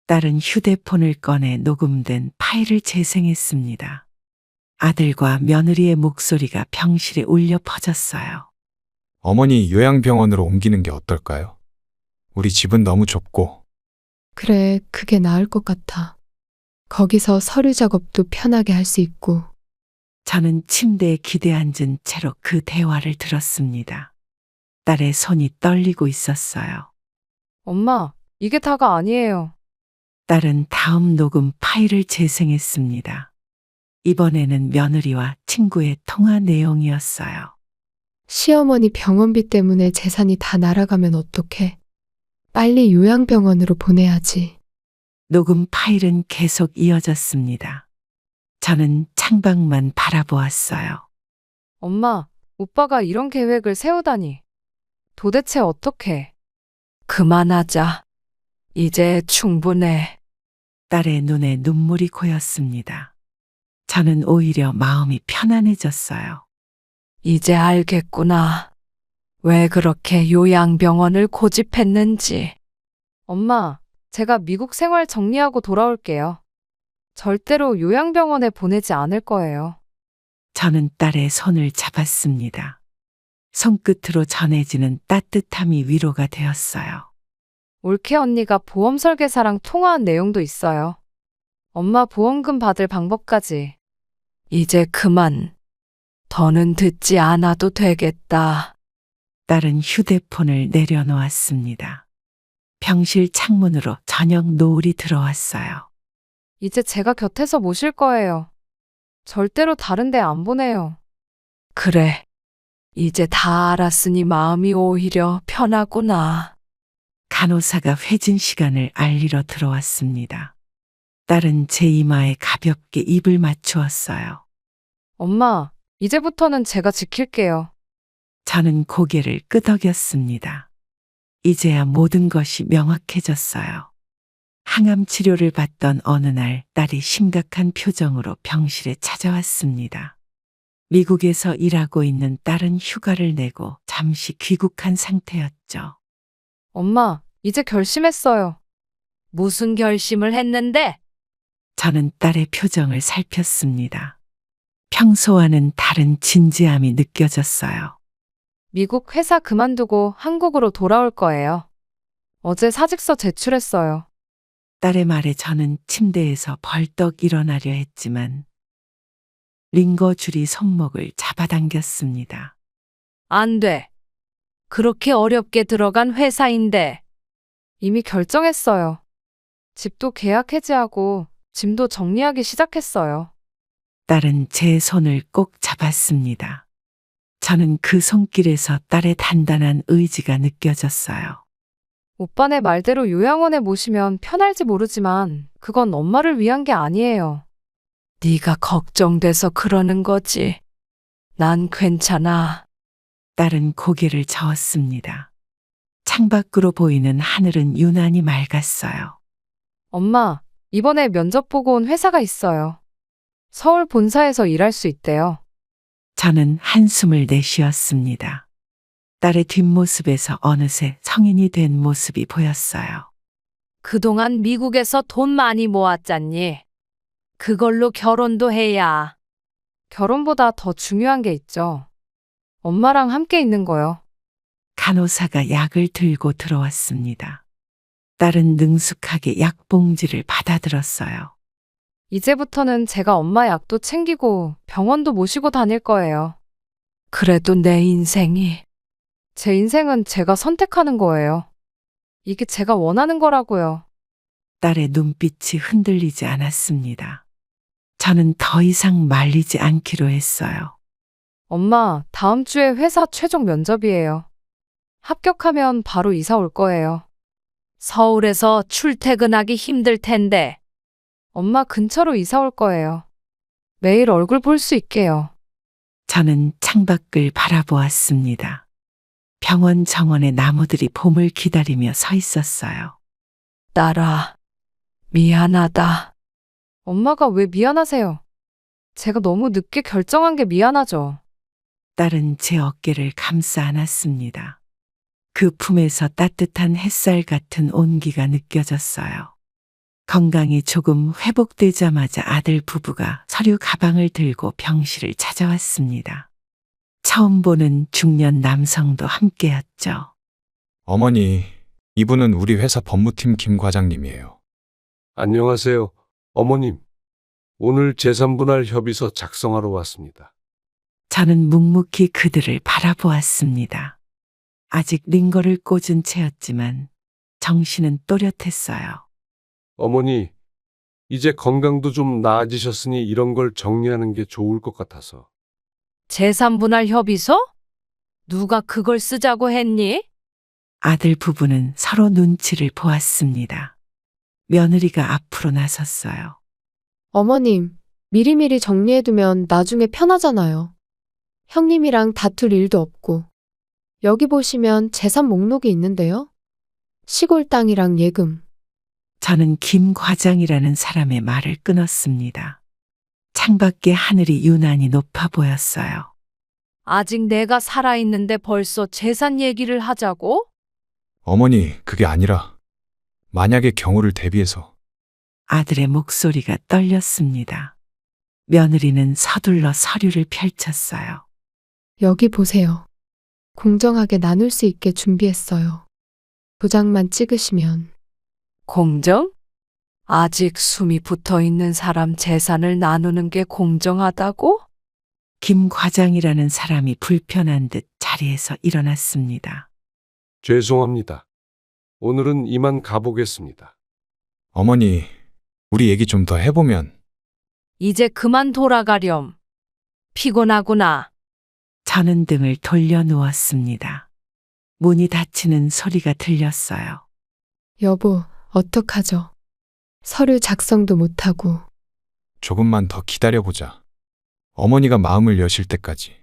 딸은 휴대폰을 꺼내 녹음된 파일을 재생했습니다. 아들과 며느리의 목소리가 병실에 울려 퍼졌어요. 어머니 요양병원으로 옮기는 게 어떨까요? 우리 집은 너무 좁고. 그래, 그게 나을 것 같아. 거기서 서류 작업도 편하게 할 수 있고. 저는 침대에 기대앉은 채로 그 대화를 들었습니다. 딸의 손이 떨리고 있었어요. 엄마, 이게 다가 아니에요. 딸은 다음 녹음 파일을 재생했습니다. 이번에는 며느리와 친구의 통화 내용이었어요. 시어머니 병원비 때문에 재산이 다 날아가면 어떡해? 빨리 요양병원으로 보내야지. 녹음 파일은 계속 이어졌습니다. 저는 창밖만 바라보았어요. 엄마, 오빠가 이런 계획을 세우다니. 도대체 어떻게? 그만하자. 이제 충분해. 딸의 눈에 눈물이 고였습니다. 저는 오히려 마음이 편안해졌어요. 이제 알겠구나. 왜 그렇게 요양병원을 고집했는지. 엄마, 제가 미국 생활 정리하고 돌아올게요. 절대로 요양병원에 보내지 않을 거예요. 저는 딸의 손을 잡았습니다. 손끝으로 전해지는 따뜻함이 위로가 되었어요. 올케 언니가 보험 설계사랑 통화한 내용도 있어요. 엄마 보험금 받을 방법까지. 이제 그만. 더는 듣지 않아도 되겠다. 딸은 휴대폰을 내려놓았습니다. 병실 창문으로 저녁 노을이 들어왔어요. 이제 제가 곁에서 모실 거예요. 절대로 다른 데 안 보내요. 그래. 이제 다 알았으니 마음이 오히려 편하구나. 간호사가 회진 시간을 알리러 들어왔습니다. 딸은 제 이마에 가볍게 입을 맞추었어요. 엄마, 이제부터는 제가 지킬게요. 저는 고개를 끄덕였습니다. 이제야 모든 것이 명확해졌어요. 항암 치료를 받던 어느 날 딸이 심각한 표정으로 병실에 찾아왔습니다. 미국에서 일하고 있는 딸은 휴가를 내고 잠시 귀국한 상태였죠. 엄마, 이제 결심했어요. 무슨 결심을 했는데? 저는 딸의 표정을 살폈습니다. 평소와는 다른 진지함이 느껴졌어요. 미국 회사 그만두고 한국으로 돌아올 거예요. 어제 사직서 제출했어요. 딸의 말에 저는 침대에서 벌떡 일어나려 했지만 링거 줄이 손목을 잡아당겼습니다. 안 돼. 그렇게 어렵게 들어간 회사인데. 이미 결정했어요. 집도 계약 해지하고 짐도 정리하기 시작했어요. 딸은 제 손을 꼭 잡았습니다. 저는 그 손길에서 딸의 단단한 의지가 느껴졌어요. 오빠네 말대로 요양원에 모시면 편할지 모르지만 그건 엄마를 위한 게 아니에요. 네가 걱정돼서 그러는 거지. 난 괜찮아. 딸은 고개를 저었습니다. 창밖으로 보이는 하늘은 유난히 맑았어요. 엄마, 이번에 면접 보고 온 회사가 있어요. 서울 본사에서 일할 수 있대요. 저는 한숨을 내쉬었습니다. 딸의 뒷모습에서 어느새 성인이 된 모습이 보였어요. 그동안 미국에서 돈 많이 모았잖니. 그걸로 결혼도 해야. 결혼보다 더 중요한 게 있죠. 엄마랑 함께 있는 거요. 간호사가 약을 들고 들어왔습니다. 딸은 능숙하게 약봉지를 받아들었어요. 이제부터는 제가 엄마 약도 챙기고 병원도 모시고 다닐 거예요. 그래도 내 인생이. 제 인생은 제가 선택하는 거예요. 이게 제가 원하는 거라고요. 딸의 눈빛이 흔들리지 않았습니다. 저는 더 이상 말리지 않기로 했어요. 엄마, 다음 주에 회사 최종 면접이에요. 합격하면 바로 이사 올 거예요. 서울에서 출퇴근하기 힘들 텐데. 엄마 근처로 이사 올 거예요. 매일 얼굴 볼 수 있게요. 저는 창밖을 바라보았습니다. 병원 정원의 나무들이 봄을 기다리며 서 있었어요. 딸아, 미안하다. 엄마가 왜 미안하세요? 제가 너무 늦게 결정한 게 미안하죠. 딸은 제 어깨를 감싸 안았습니다. 그 품에서 따뜻한 햇살 같은 온기가 느껴졌어요. 건강이 조금 회복되자마자 아들 부부가 서류 가방을 들고 병실을 찾아왔습니다. 처음 보는 중년 남성도 함께였죠. 어머니, 이분은 우리 회사 법무팀 김 과장님이에요. 안녕하세요, 어머님. 오늘 재산분할 협의서 작성하러 왔습니다. 저는 묵묵히 그들을 바라보았습니다. 아직 링거를 꽂은 채였지만 정신은 또렷했어요. 어머니, 이제 건강도 좀 나아지셨으니 이런 걸 정리하는 게 좋을 것 같아서. 재산분할 협의서? 누가 그걸 쓰자고 했니? 아들 부부는 서로 눈치를 보았습니다. 며느리가 앞으로 나섰어요. 어머님, 미리미리 정리해두면 나중에 편하잖아요. 형님이랑 다툴 일도 없고. 여기 보시면 재산 목록이 있는데요. 시골 땅이랑 예금. 저는 김 과장이라는 사람의 말을 끊었습니다. 창밖에 하늘이 유난히 높아 보였어요. 아직 내가 살아있는데 벌써 재산 얘기를 하자고? 어머니, 그게 아니라 만약의 경우를 대비해서 아들의 목소리가 떨렸습니다. 며느리는 서둘러 서류를 펼쳤어요. 여기 보세요. 공정하게 나눌 수 있게 준비했어요. 도장만 찍으시면. 공정? 아직 숨이 붙어 있는 사람 재산을 나누는 게 공정하다고? 김 과장이라는 사람이 불편한 듯 자리에서 일어났습니다. 죄송합니다. 오늘은 이만 가보겠습니다. 어머니, 우리 얘기 좀 더 해보면. 이제 그만 돌아가렴. 피곤하구나. 저는 등을 돌려 누웠습니다. 문이 닫히는 소리가 들렸어요. 여보, 어떡하죠? 서류 작성도 못하고. 조금만 더 기다려보자. 어머니가 마음을 여실 때까지.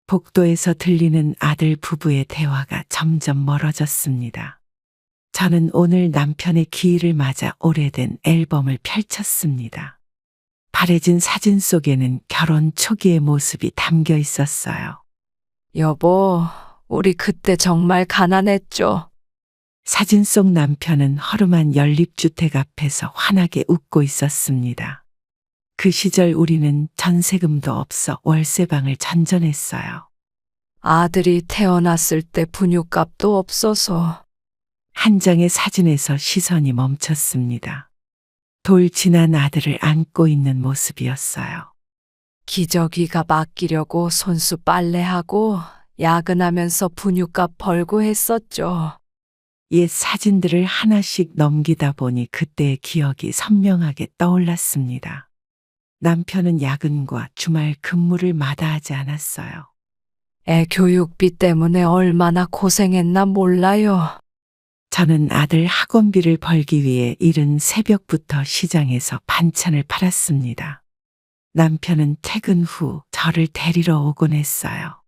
복도에서 들리는 아들 부부의 대화가 점점 멀어졌습니다. 저는 오늘 남편의 기일을 맞아 오래된 앨범을 펼쳤습니다. 바래진 사진 속에는 결혼 초기의 모습이 담겨 있었어요. 여보, 우리 그때 정말 가난했죠. 사진 속 남편은 허름한 연립주택 앞에서 환하게 웃고 있었습니다. 그 시절 우리는 전세금도 없어 월세방을 전전했어요. 아들이 태어났을 때 분유값도 없어서. 한 장의 사진에서 시선이 멈췄습니다. 돌 지난 아들을 안고 있는 모습이었어요. 기저귀가 맡기려고 손수 빨래하고 야근하면서 분유값 벌고 했었죠. 옛 사진들을 하나씩 넘기다 보니 그때의 기억이 선명하게 떠올랐습니다. 남편은 야근과 주말 근무를 마다하지 않았어요. 애 교육비 때문에 얼마나 고생했나 몰라요. 저는 아들 학원비를 벌기 위해 이른 새벽부터 시장에서 반찬을 팔았습니다. 남편은 퇴근 후 저를 데리러 오곤 했어요.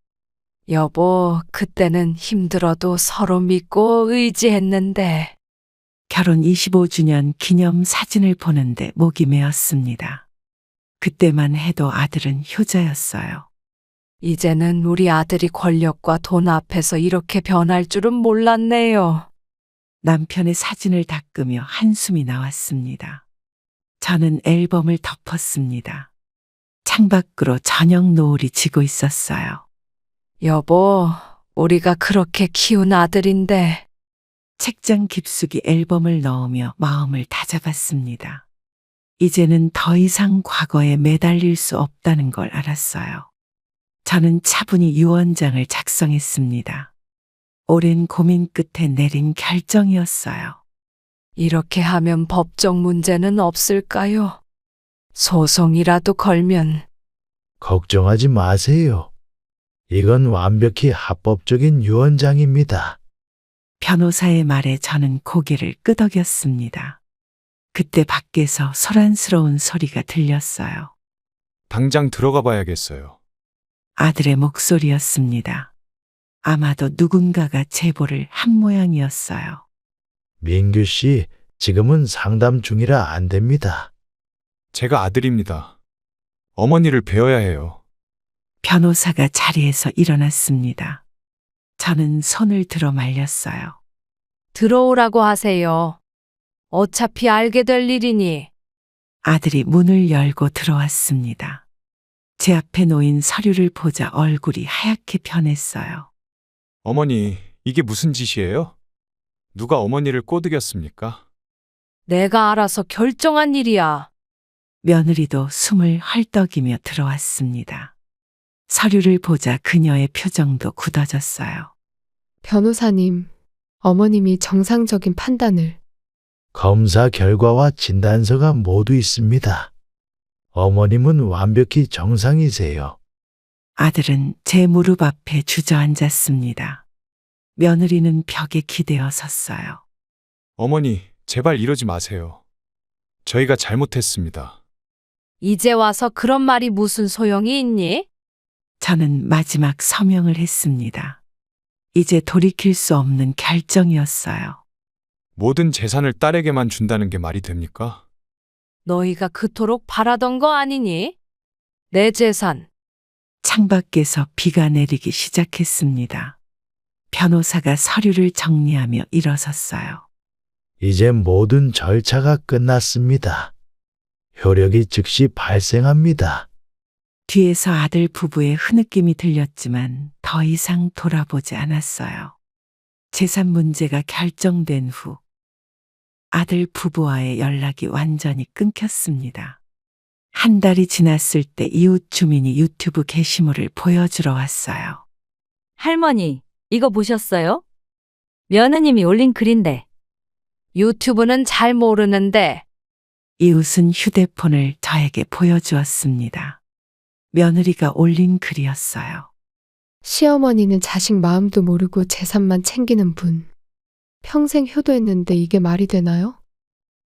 여보, 그때는 힘들어도 서로 믿고 의지했는데. 결혼 25주년 기념 사진을 보는데 목이 메었습니다. 그때만 해도 아들은 효자였어요. 이제는 우리 아들이 권력과 돈 앞에서 이렇게 변할 줄은 몰랐네요. 남편의 사진을 닦으며 한숨이 나왔습니다. 저는 앨범을 덮었습니다. 창밖으로 저녁 노을이 지고 있었어요. 여보, 우리가 그렇게 키운 아들인데. 책장 깊숙이 앨범을 넣으며 마음을 다잡았습니다. 이제는 더 이상 과거에 매달릴 수 없다는 걸 알았어요. 저는 차분히 유언장을 작성했습니다. 오랜 고민 끝에 내린 결정이었어요. 이렇게 하면 법적 문제는 없을까요? 소송이라도 걸면. 걱정하지 마세요. 이건 완벽히 합법적인 유언장입니다. 변호사의 말에 저는 고개를 끄덕였습니다. 그때 밖에서 소란스러운 소리가 들렸어요. 당장 들어가 봐야겠어요. 아들의 목소리였습니다. 아마도 누군가가 제보를 한 모양이었어요. 민규 씨, 지금은 상담 중이라 안 됩니다. 제가 아들입니다. 어머니를 배워야 해요. 변호사가 자리에서 일어났습니다. 저는 손을 들어 말렸어요. 들어오라고 하세요. 어차피 알게 될 일이니. 아들이 문을 열고 들어왔습니다. 제 앞에 놓인 서류를 보자 얼굴이 하얗게 변했어요. 어머니, 이게 무슨 짓이에요? 누가 어머니를 꼬드겼습니까? 내가 알아서 결정한 일이야. 며느리도 숨을 헐떡이며 들어왔습니다. 서류를 보자 그녀의 표정도 굳어졌어요. 변호사님, 어머님이 정상적인 판단을. 검사 결과와 진단서가 모두 있습니다. 어머님은 완벽히 정상이세요. 아들은 제 무릎 앞에 주저앉았습니다. 며느리는 벽에 기대어 섰어요. 어머니, 제발 이러지 마세요. 저희가 잘못했습니다. 이제 와서 그런 말이 무슨 소용이 있니? 저는 마지막 서명을 했습니다. 이제 돌이킬 수 없는 결정이었어요. 모든 재산을 딸에게만 준다는 게 말이 됩니까? 너희가 그토록 바라던 거 아니니? 내 재산. 창밖에서 비가 내리기 시작했습니다. 변호사가 서류를 정리하며 일어섰어요. 이제 모든 절차가 끝났습니다. 효력이 즉시 발생합니다. 뒤에서 아들 부부의 흐느낌이 들렸지만 더 이상 돌아보지 않았어요. 재산 문제가 결정된 후 아들 부부와의 연락이 완전히 끊겼습니다. 한 달이 지났을 때 이웃 주민이 유튜브 게시물을 보여주러 왔어요. 할머니, 이거 보셨어요? 며느님이 올린 글인데. 유튜브는 잘 모르는데. 이웃은 휴대폰을 저에게 보여주었습니다. 며느리가 올린 글이었어요. 시어머니는 자식 마음도 모르고 재산만 챙기는 분. 평생 효도했는데 이게 말이 되나요?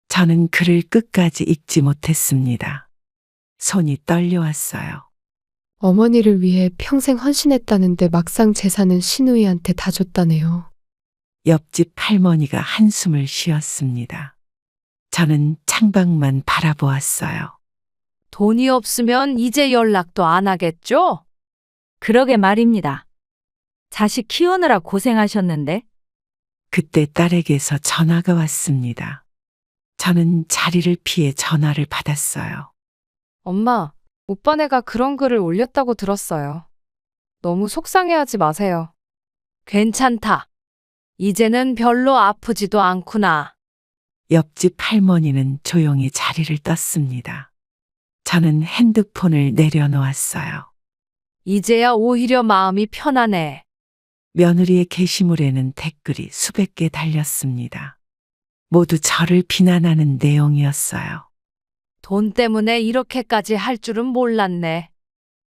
저는 글을 끝까지 읽지 못했습니다. 손이 떨려왔어요. 어머니를 위해 평생 헌신했다는데 막상 재산은 시누이한테 다 줬다네요. 옆집 할머니가 한숨을 쉬었습니다. 저는 창밖만 바라보았어요. 돈이 없으면 이제 연락도 안 하겠죠? 그러게 말입니다. 자식 키우느라 고생하셨는데. 그때 딸에게서 전화가 왔습니다. 저는 자리를 피해 전화를 받았어요. 엄마, 오빠네가 그런 글을 올렸다고 들었어요. 너무 속상해하지 마세요. 괜찮다. 이제는 별로 아프지도 않구나. 옆집 할머니는 조용히 자리를 떴습니다. 저는 핸드폰을 내려놓았어요. 이제야 오히려 마음이 편하네. 며느리의 게시물에는 댓글이 수백 개 달렸습니다. 모두 저를 비난하는 내용이었어요. 돈 때문에 이렇게까지 할 줄은 몰랐네.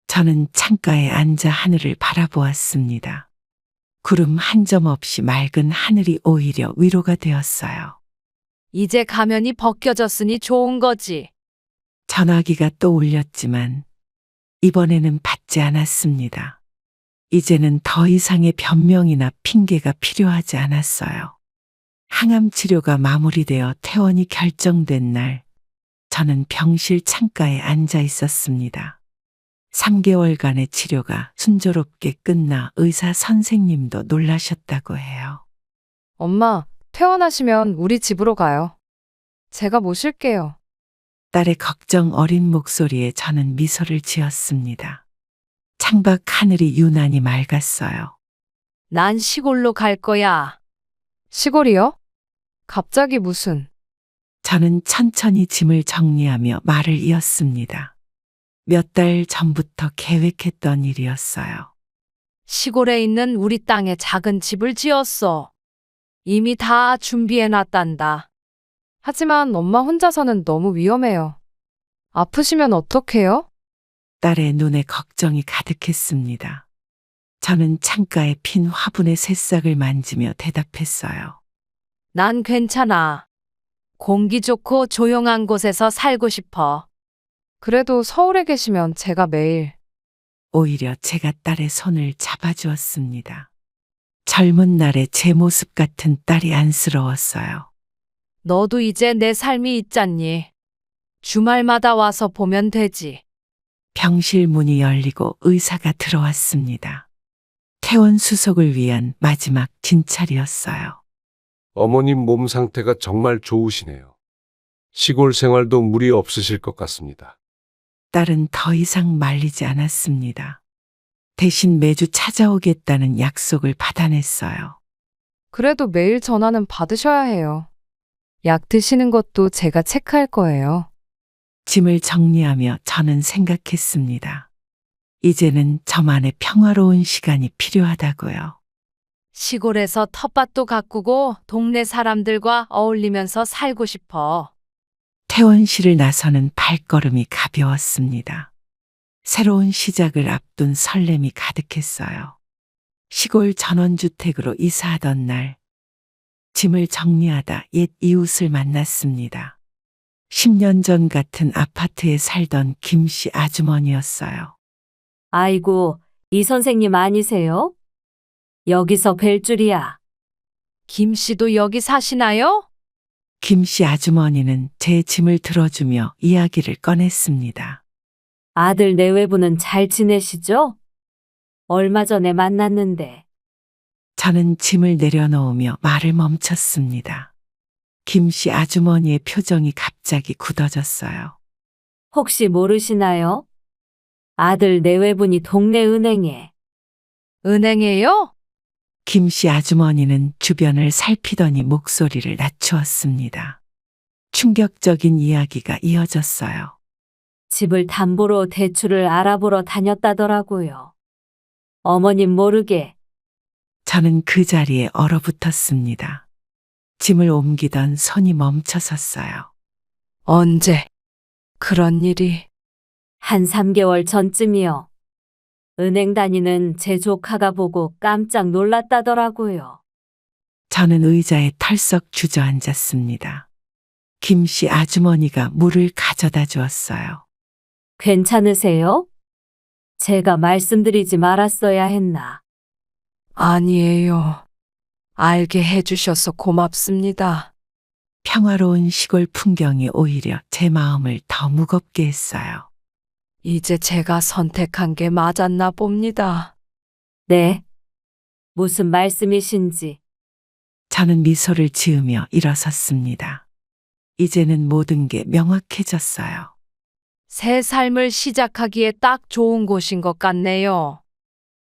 저는 창가에 앉아 하늘을 바라보았습니다. 구름 한 점 없이 맑은 하늘이 오히려 위로가 되었어요. 이제 가면이 벗겨졌으니 좋은 거지. 전화기가 또 울렸지만 이번에는 받지 않았습니다. 이제는 더 이상의 변명이나 핑계가 필요하지 않았어요. 항암 치료가 마무리되어 퇴원이 결정된 날, 저는 병실 창가에 앉아 있었습니다. 3개월간의 치료가 순조롭게 끝나 의사 선생님도 놀라셨다고 해요. 엄마, 퇴원하시면 우리 집으로 가요. 제가 모실게요. 딸의 걱정 어린 목소리에 저는 미소를 지었습니다. 창밖 하늘이 유난히 맑았어요. 난 시골로 갈 거야. 시골이요? 갑자기 무슨? 저는 천천히 짐을 정리하며 말을 이었습니다. 몇 달 전부터 계획했던 일이었어요. 시골에 있는 우리 땅에 작은 집을 지었어. 이미 다 준비해놨단다. 하지만 엄마 혼자서는 너무 위험해요. 아프시면 어떡해요? 딸의 눈에 걱정이 가득했습니다. 저는 창가에 핀 화분의 새싹을 만지며 대답했어요. 난 괜찮아. 공기 좋고 조용한 곳에서 살고 싶어. 그래도 서울에 계시면 제가 매일. 오히려 제가 딸의 손을 잡아주었습니다. 젊은 날의 제 모습 같은 딸이 안쓰러웠어요. 너도 이제 내 삶이 있잖니. 주말마다 와서 보면 되지. 병실 문이 열리고 의사가 들어왔습니다. 퇴원 수속을 위한 마지막 진찰이었어요. 어머님 몸 상태가 정말 좋으시네요. 시골 생활도 무리 없으실 것 같습니다. 딸은 더 이상 말리지 않았습니다. 대신 매주 찾아오겠다는 약속을 받아냈어요. 그래도 매일 전화는 받으셔야 해요. 약 드시는 것도 제가 체크할 거예요. 짐을 정리하며 저는 생각했습니다. 이제는 저만의 평화로운 시간이 필요하다고요. 시골에서 텃밭도 가꾸고 동네 사람들과 어울리면서 살고 싶어. 퇴원실을 나서는 발걸음이 가벼웠습니다. 새로운 시작을 앞둔 설렘이 가득했어요. 시골 전원주택으로 이사하던 날, 짐을 정리하다 옛 이웃을 만났습니다. 10년 전 같은 아파트에 살던 김씨 아주머니였어요. 아이고, 이 선생님 아니세요? 여기서 뵐 줄이야. 김 씨도 여기 사시나요? 김씨 아주머니는 제 짐을 들어주며 이야기를 꺼냈습니다. 아들 내외부는 잘 지내시죠? 얼마 전에 만났는데. 저는 짐을 내려놓으며 말을 멈췄습니다. 김씨 아주머니의 표정이 갑자기 굳어졌어요. 혹시 모르시나요? 아들 내외분이 동네 은행에. 은행에요? 김씨 아주머니는 주변을 살피더니 목소리를 낮추었습니다. 충격적인 이야기가 이어졌어요. 집을 담보로 대출을 알아보러 다녔다더라고요. 어머님 모르게. 저는 그 자리에 얼어붙었습니다. 짐을 옮기던 손이 멈춰섰어요. 언제 그런 일이? 한 3개월 전쯤이요. 은행 다니는 제 조카가 보고 깜짝 놀랐다더라고요. 저는 의자에 털썩 주저앉았습니다. 김씨 아주머니가 물을 가져다 주었어요. 괜찮으세요? 제가 말씀드리지 말았어야 했나. 아니에요. 알게 해주셔서 고맙습니다. 평화로운 시골 풍경이 오히려 제 마음을 더 무겁게 했어요. 이제 제가 선택한 게 맞았나 봅니다. 네. 무슨 말씀이신지. 저는 미소를 지으며 일어섰습니다. 이제는 모든 게 명확해졌어요. 새 삶을 시작하기에 딱 좋은 곳인 것 같네요.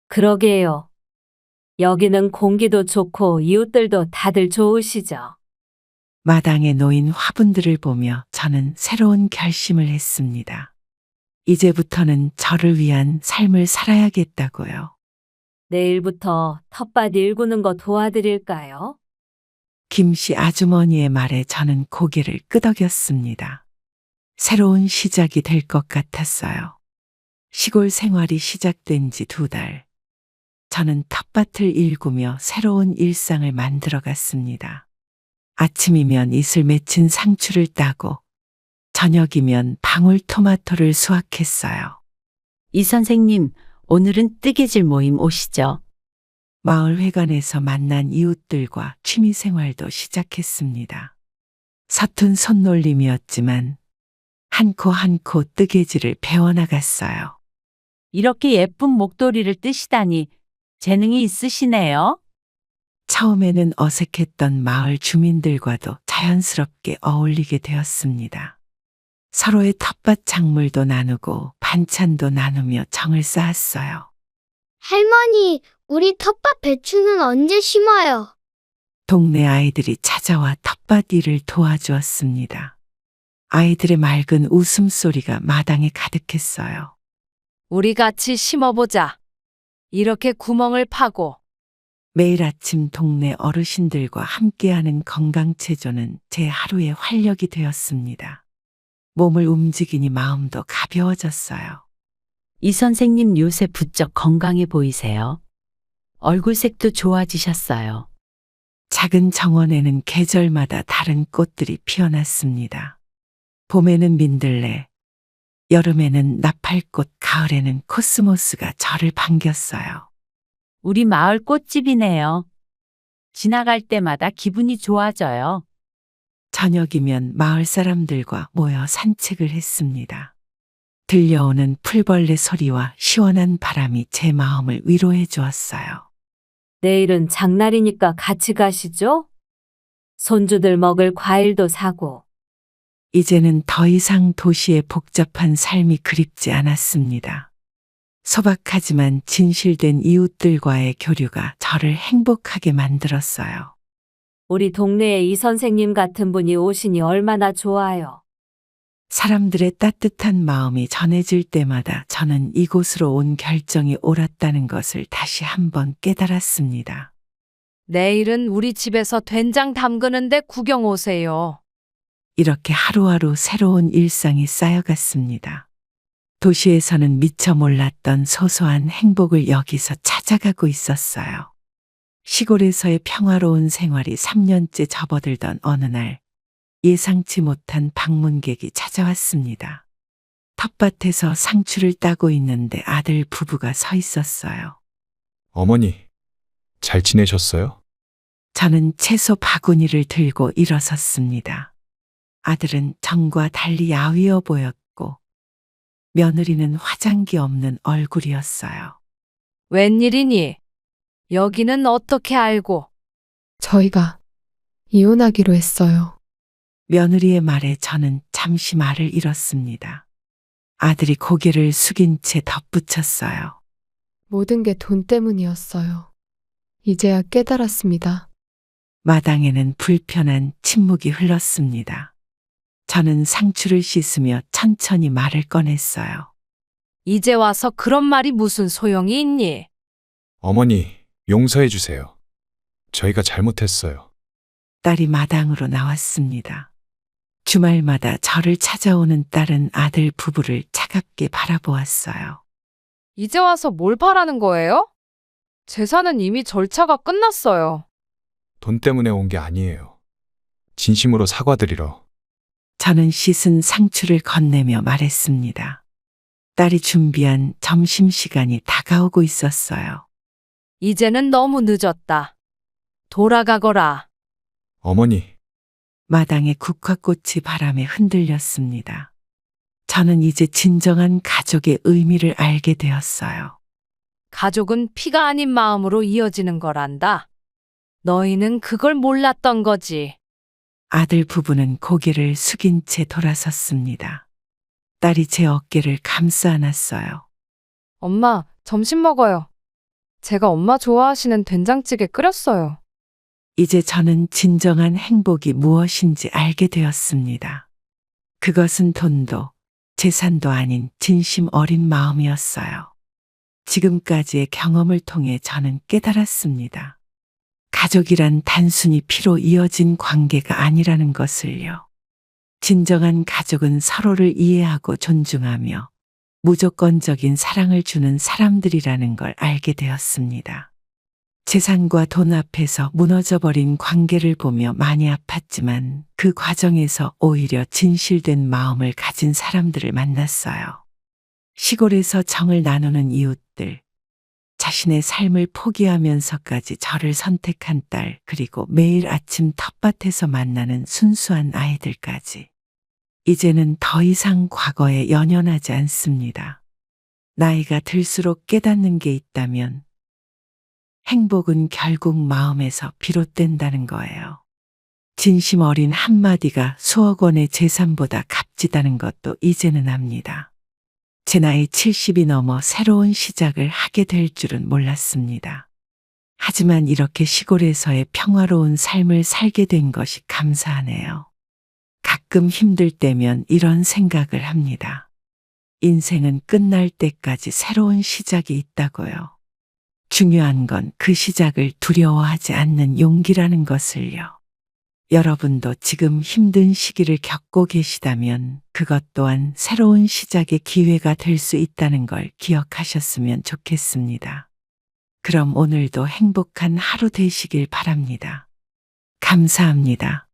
그러게요. 여기는 공기도 좋고 이웃들도 다들 좋으시죠. 마당에 놓인 화분들을 보며 저는 새로운 결심을 했습니다. 이제부터는 저를 위한 삶을 살아야겠다고요. 내일부터 텃밭 일구는 거 도와드릴까요? 김씨 아주머니의 말에 저는 고개를 끄덕였습니다. 새로운 시작이 될 것 같았어요. 시골 생활이 시작된 지 2달. 저는 텃밭을 일구며 새로운 일상을 만들어 갔습니다. 아침이면 이슬 맺힌 상추를 따고 저녁이면 방울토마토를 수확했어요. 이 선생님, 오늘은 뜨개질 모임 오시죠? 마을 회관에서 만난 이웃들과 취미생활도 시작했습니다. 서툰 손놀림이었지만 한 코 한 코 뜨개질을 배워나갔어요. 이렇게 예쁜 목도리를 뜨시다니 재능이 있으시네요. 처음에는 어색했던 마을 주민들과도 자연스럽게 어울리게 되었습니다. 서로의 텃밭 작물도 나누고 반찬도 나누며 정을 쌓았어요. 할머니, 우리 텃밭 배추는 언제 심어요? 동네 아이들이 찾아와 텃밭 일을 도와주었습니다. 아이들의 맑은 웃음소리가 마당에 가득했어요. 우리 같이 심어보자. 이렇게 구멍을 파고. 매일 아침 동네 어르신들과 함께하는 건강체조는 제 하루의 활력이 되었습니다. 몸을 움직이니 마음도 가벼워졌어요. 이 선생님 요새 부쩍 건강해 보이세요. 얼굴색도 좋아지셨어요. 작은 정원에는 계절마다 다른 꽃들이 피어났습니다. 봄에는 민들레, 여름에는 나팔꽃, 가을에는 코스모스가 저를 반겼어요. 우리 마을 꽃집이네요. 지나갈 때마다 기분이 좋아져요. 저녁이면 마을 사람들과 모여 산책을 했습니다. 들려오는 풀벌레 소리와 시원한 바람이 제 마음을 위로해 주었어요. 내일은 장날이니까 같이 가시죠? 손주들 먹을 과일도 사고. 이제는 더 이상 도시의 복잡한 삶이 그립지 않았습니다. 소박하지만 진실된 이웃들과의 교류가 저를 행복하게 만들었어요. 우리 동네에 이 선생님 같은 분이 오시니 얼마나 좋아요. 사람들의 따뜻한 마음이 전해질 때마다 저는 이곳으로 온 결정이 옳았다는 것을 다시 한번 깨달았습니다. 내일은 우리 집에서 된장 담그는데 구경 오세요. 이렇게 하루하루 새로운 일상이 쌓여갔습니다. 도시에서는 미처 몰랐던 소소한 행복을 여기서 찾아가고 있었어요. 시골에서의 평화로운 생활이 3년째 접어들던 어느 날, 예상치 못한 방문객이 찾아왔습니다. 텃밭에서 상추를 따고 있는데 아들 부부가 서 있었어요. 어머니, 잘 지내셨어요? 저는 채소 바구니를 들고 일어섰습니다. 아들은 전과 달리 야위어 보였고 며느리는 화장기 없는 얼굴이었어요. 웬일이니? 여기는 어떻게 알고? 저희가 이혼하기로 했어요. 며느리의 말에 저는 잠시 말을 잃었습니다. 아들이 고개를 숙인 채 덧붙였어요. 모든 게 돈 때문이었어요. 이제야 깨달았습니다. 마당에는 불편한 침묵이 흘렀습니다. 저는 상추를 씻으며 천천히 말을 꺼냈어요. 이제 와서 그런 말이 무슨 소용이 있니? 어머니, 용서해 주세요. 저희가 잘못했어요. 딸이 마당으로 나왔습니다. 주말마다 저를 찾아오는 딸은 아들 부부를 차갑게 바라보았어요. 이제 와서 뭘 바라는 거예요? 재산은 이미 절차가 끝났어요. 돈 때문에 온 게 아니에요. 진심으로 사과드리러. 저는 씻은 상추를 건네며 말했습니다. 딸이 준비한 점심시간이 다가오고 있었어요. 이제는 너무 늦었다. 돌아가거라. 어머니, 마당의 국화꽃이 바람에 흔들렸습니다. 저는 이제 진정한 가족의 의미를 알게 되었어요. 가족은 피가 아닌 마음으로 이어지는 거란다. 너희는 그걸 몰랐던 거지. 아들 부부는 고개를 숙인 채 돌아섰습니다. 딸이 제 어깨를 감싸 안았어요. 엄마, 점심 먹어요. 제가 엄마 좋아하시는 된장찌개 끓였어요. 이제 저는 진정한 행복이 무엇인지 알게 되었습니다. 그것은 돈도 재산도 아닌 진심 어린 마음이었어요. 지금까지의 경험을 통해 저는 깨달았습니다. 가족이란 단순히 피로 이어진 관계가 아니라는 것을요. 진정한 가족은 서로를 이해하고 존중하며 무조건적인 사랑을 주는 사람들이라는 걸 알게 되었습니다. 재산과 돈 앞에서 무너져버린 관계를 보며 많이 아팠지만 그 과정에서 오히려 진실된 마음을 가진 사람들을 만났어요. 시골에서 정을 나누는 이웃들, 자신의 삶을 포기하면서까지 저를 선택한 딸, 그리고 매일 아침 텃밭에서 만나는 순수한 아이들까지. 이제는 더 이상 과거에 연연하지 않습니다. 나이가 들수록 깨닫는 게 있다면 행복은 결국 마음에서 비롯된다는 거예요. 진심 어린 한마디가 수억 원의 재산보다 값지다는 것도 이제는 압니다. 제 나이 70이 넘어 새로운 시작을 하게 될 줄은 몰랐습니다. 하지만 이렇게 시골에서의 평화로운 삶을 살게 된 것이 감사하네요. 가끔 힘들 때면 이런 생각을 합니다. 인생은 끝날 때까지 새로운 시작이 있다고요. 중요한 건 그 시작을 두려워하지 않는 용기라는 것을요. 여러분도 지금 힘든 시기를 겪고 계시다면 그것 또한 새로운 시작의 기회가 될 수 있다는 걸 기억하셨으면 좋겠습니다. 그럼 오늘도 행복한 하루 되시길 바랍니다. 감사합니다.